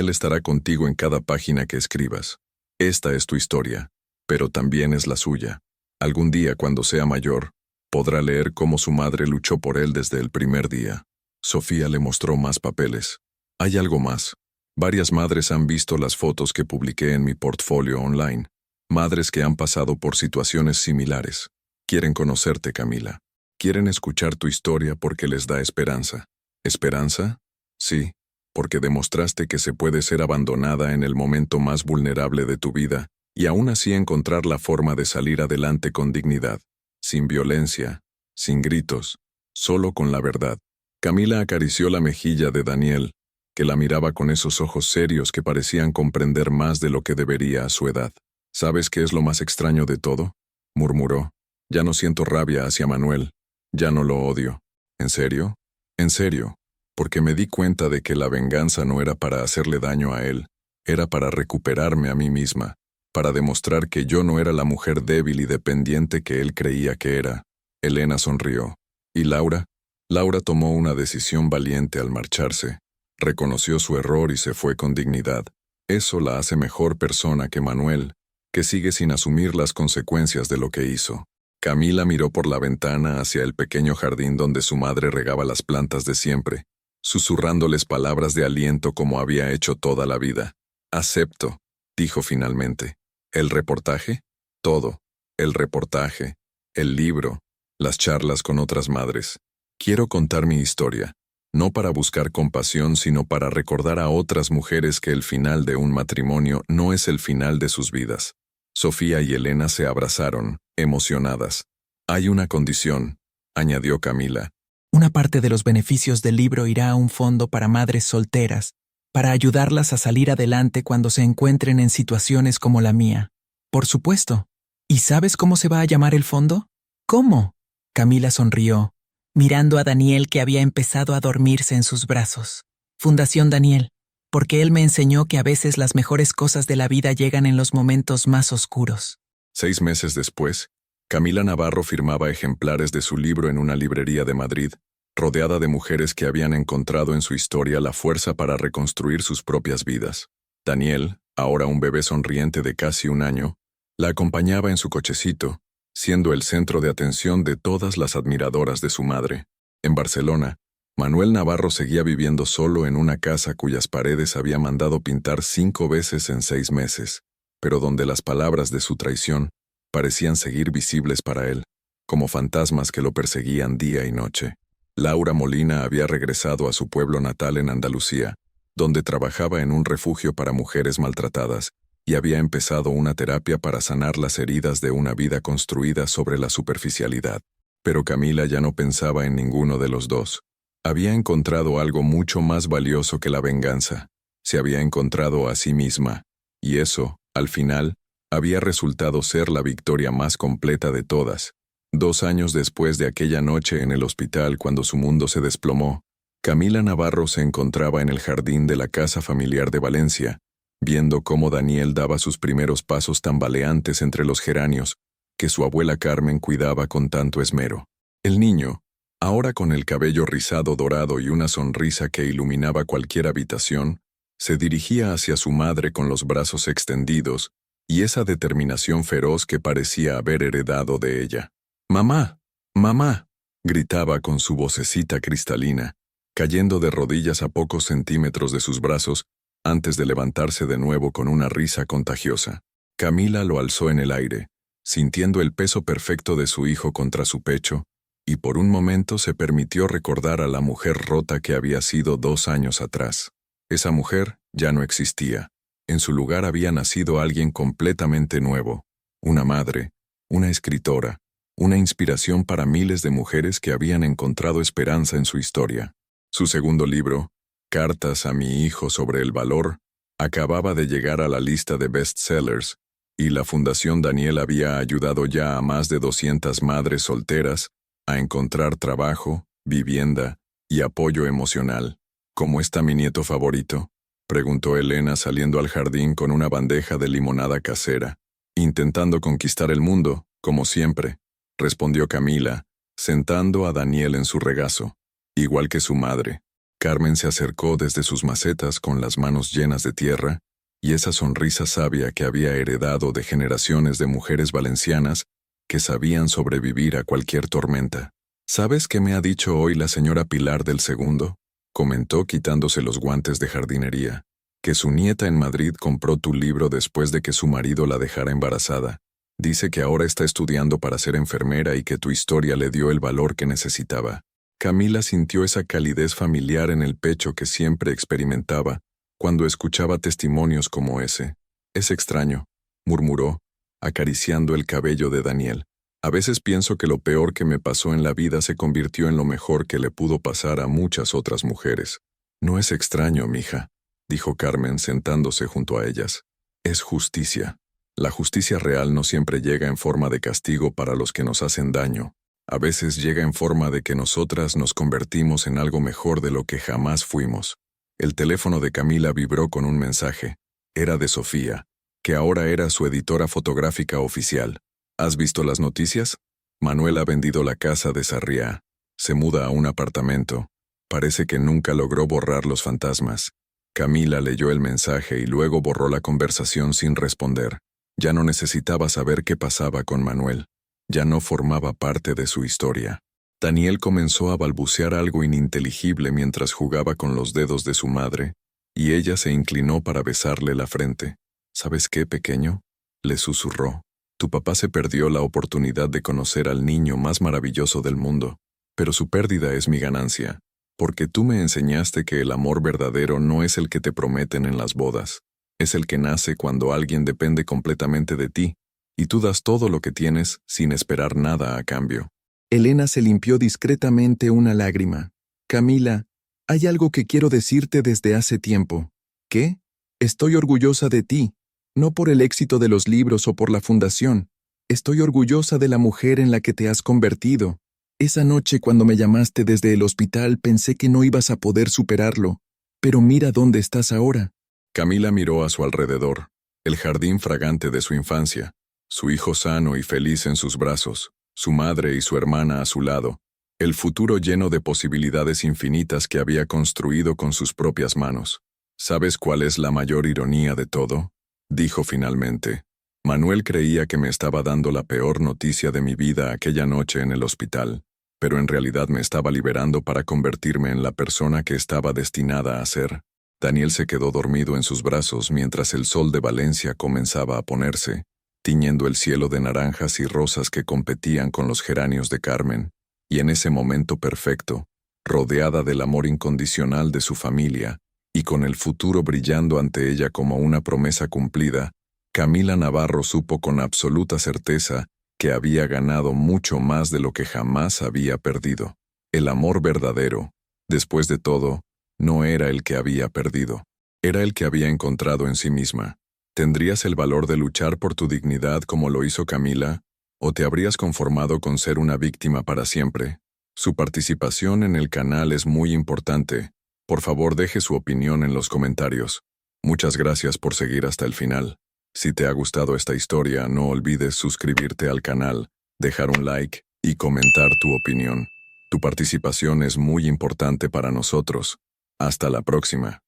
estará contigo en cada página que escribas. Esta es tu historia, pero también es la suya. Algún día, cuando sea mayor, podrá leer cómo su madre luchó por él desde el primer día». Sofía le mostró más papeles. «Hay algo más. Varias madres han visto las fotos que publiqué en mi portfolio online. Madres que han pasado por situaciones similares. Quieren conocerte, Camila. Quieren escuchar tu historia porque les da esperanza». «¿Esperanza?» «Sí, porque demostraste que se puede ser abandonada en el momento más vulnerable de tu vida y aún así encontrar la forma de salir adelante con dignidad, sin violencia, sin gritos, solo con la verdad». Camila acarició la mejilla de Daniel, que la miraba con esos ojos serios que parecían comprender más de lo que debería a su edad. «¿Sabes qué es lo más extraño de todo?», murmuró. «Ya no siento rabia hacia Manuel. Ya no lo odio». «¿En serio?» «En serio, porque me di cuenta de que la venganza no era para hacerle daño a él, era para recuperarme a mí misma, para demostrar que yo no era la mujer débil y dependiente que él creía que era». Elena sonrió. «¿Y Laura? Laura tomó una decisión valiente al marcharse. Reconoció su error y se fue con dignidad. Eso la hace mejor persona que Manuel, que sigue sin asumir las consecuencias de lo que hizo. Camila miró por la ventana hacia el pequeño jardín donde su madre regaba las plantas de siempre, susurrándoles palabras de aliento como había hecho toda la vida. «Acepto», dijo finalmente. «¿El reportaje?» «Todo. El reportaje, el libro, las charlas con otras madres. Quiero contar mi historia, no para buscar compasión, sino para recordar a otras mujeres que el final de un matrimonio no es el final de sus vidas». Sofía y Elena se abrazaron, emocionadas. «Hay una condición», añadió Camila. Una parte de los beneficios del libro irá a un fondo para madres solteras, para ayudarlas a salir adelante cuando se encuentren en situaciones como la mía. Por supuesto. ¿Y sabes cómo se va a llamar el fondo? ¿Cómo? Camila sonrió, mirando a Daniel, que había empezado a dormirse en sus brazos. Fundación Daniel, porque él me enseñó que a veces las mejores cosas de la vida llegan en los momentos más oscuros. 6 meses después, Camila Navarro firmaba ejemplares de su libro en una librería de Madrid, rodeada de mujeres que habían encontrado en su historia la fuerza para reconstruir sus propias vidas. Daniel, ahora un bebé sonriente de casi 1 año, la acompañaba en su cochecito, siendo el centro de atención de todas las admiradoras de su madre. En Barcelona, Manuel Navarro seguía viviendo solo en una casa cuyas paredes había mandado pintar 5 veces en 6 meses, pero donde las palabras de su traición parecían seguir visibles para él, como fantasmas que lo perseguían día y noche. Laura Molina había regresado a su pueblo natal en Andalucía, donde trabajaba en un refugio para mujeres maltratadas, y había empezado una terapia para sanar las heridas de una vida construida sobre la superficialidad. Pero Camila ya no pensaba en ninguno de los dos. Había encontrado algo mucho más valioso que la venganza. Se había encontrado a sí misma, y eso, al final, había resultado ser la victoria más completa de todas. 2 años después de aquella noche en el hospital cuando su mundo se desplomó, Camila Navarro se encontraba en el jardín de la casa familiar de Valencia, viendo cómo Daniel daba sus primeros pasos tambaleantes entre los geranios que su abuela Carmen cuidaba con tanto esmero. El niño, ahora con el cabello rizado dorado y una sonrisa que iluminaba cualquier habitación, se dirigía hacia su madre con los brazos extendidos y esa determinación feroz que parecía haber heredado de ella. «¡Mamá! ¡Mamá!», gritaba con su vocecita cristalina, cayendo de rodillas a pocos centímetros de sus brazos antes de levantarse de nuevo con una risa contagiosa. Camila lo alzó en el aire, sintiendo el peso perfecto de su hijo contra su pecho, y por un momento se permitió recordar a la mujer rota que había sido 2 años atrás. Esa mujer ya no existía. En su lugar había nacido alguien completamente nuevo, una madre, una escritora, una inspiración para miles de mujeres que habían encontrado esperanza en su historia. Su segundo libro, Cartas a mi hijo sobre el valor, acababa de llegar a la lista de bestsellers, y la Fundación Daniel había ayudado ya a más de 200 madres solteras a encontrar trabajo, vivienda y apoyo emocional. ¿Cómo está mi nieto favorito?, preguntó Elena saliendo al jardín con una bandeja de limonada casera. «Intentando conquistar el mundo, como siempre», respondió Camila, sentando a Daniel en su regazo, igual que su madre. Carmen se acercó desde sus macetas con las manos llenas de tierra y esa sonrisa sabia que había heredado de generaciones de mujeres valencianas que sabían sobrevivir a cualquier tormenta. «¿Sabes qué me ha dicho hoy la señora Pilar del Segundo?», comentó quitándose los guantes de jardinería. «Que su nieta en Madrid compró tu libro después de que su marido la dejara embarazada. Dice que ahora está estudiando para ser enfermera y que tu historia le dio el valor que necesitaba». Camila sintió esa calidez familiar en el pecho que siempre experimentaba cuando escuchaba testimonios como ese. «Es extraño», murmuró, acariciando el cabello de Daniel. «A veces pienso que lo peor que me pasó en la vida se convirtió en lo mejor que le pudo pasar a muchas otras mujeres». «No es extraño, mija», dijo Carmen sentándose junto a ellas. «Es justicia. La justicia real no siempre llega en forma de castigo para los que nos hacen daño. A veces llega en forma de que nosotras nos convertimos en algo mejor de lo que jamás fuimos». El teléfono de Camila vibró con un mensaje. Era de Sofía, que ahora era su editora fotográfica oficial. «¿Has visto las noticias? Manuel ha vendido la casa de Sarriá. Se muda a un apartamento. Parece que nunca logró borrar los fantasmas. Camila leyó el mensaje y luego borró la conversación sin responder. Ya no necesitaba saber qué pasaba con Manuel. Ya no formaba parte de su historia. Daniel comenzó a balbucear algo ininteligible mientras jugaba con los dedos de su madre, y ella se inclinó para besarle la frente. ¿Sabes qué, pequeño?, le susurró. Tu papá se perdió la oportunidad de conocer al niño más maravilloso del mundo, pero su pérdida es mi ganancia, porque tú me enseñaste que el amor verdadero no es el que te prometen en las bodas, es el que nace cuando alguien depende completamente de ti, y tú das todo lo que tienes sin esperar nada a cambio. Elena se limpió discretamente una lágrima. Camila, hay algo que quiero decirte desde hace tiempo. ¿Qué? Estoy orgullosa de ti, no por el éxito de los libros o por la fundación. Estoy orgullosa de la mujer en la que te has convertido. Esa noche cuando me llamaste desde el hospital pensé que no ibas a poder superarlo, pero mira dónde estás ahora. Camila miró a su alrededor, el jardín fragante de su infancia, su hijo sano y feliz en sus brazos, su madre y su hermana a su lado, el futuro lleno de posibilidades infinitas que había construido con sus propias manos. ¿Sabes cuál es la mayor ironía de todo?, dijo finalmente. Manuel creía que me estaba dando la peor noticia de mi vida aquella noche en el hospital, pero en realidad me estaba liberando para convertirme en la persona que estaba destinada a ser. Daniel se quedó dormido en sus brazos mientras el sol de Valencia comenzaba a ponerse, tiñendo el cielo de naranjas y rosas que competían con los geranios de Carmen, y en ese momento perfecto, rodeada del amor incondicional de su familia, y con el futuro brillando ante ella como una promesa cumplida, Camila Navarro supo con absoluta certeza que había ganado mucho más de lo que jamás había perdido. El amor verdadero, después de todo, no era el que había perdido, era el que había encontrado en sí misma. ¿Tendrías el valor de luchar por tu dignidad como lo hizo Camila, o te habrías conformado con ser una víctima para siempre? Su participación en el canal es muy importante. Por favor, deje su opinión en los comentarios. Muchas gracias por seguir hasta el final. Si te ha gustado esta historia, no olvides suscribirte al canal, dejar un like y comentar tu opinión. Tu participación es muy importante para nosotros. Hasta la próxima.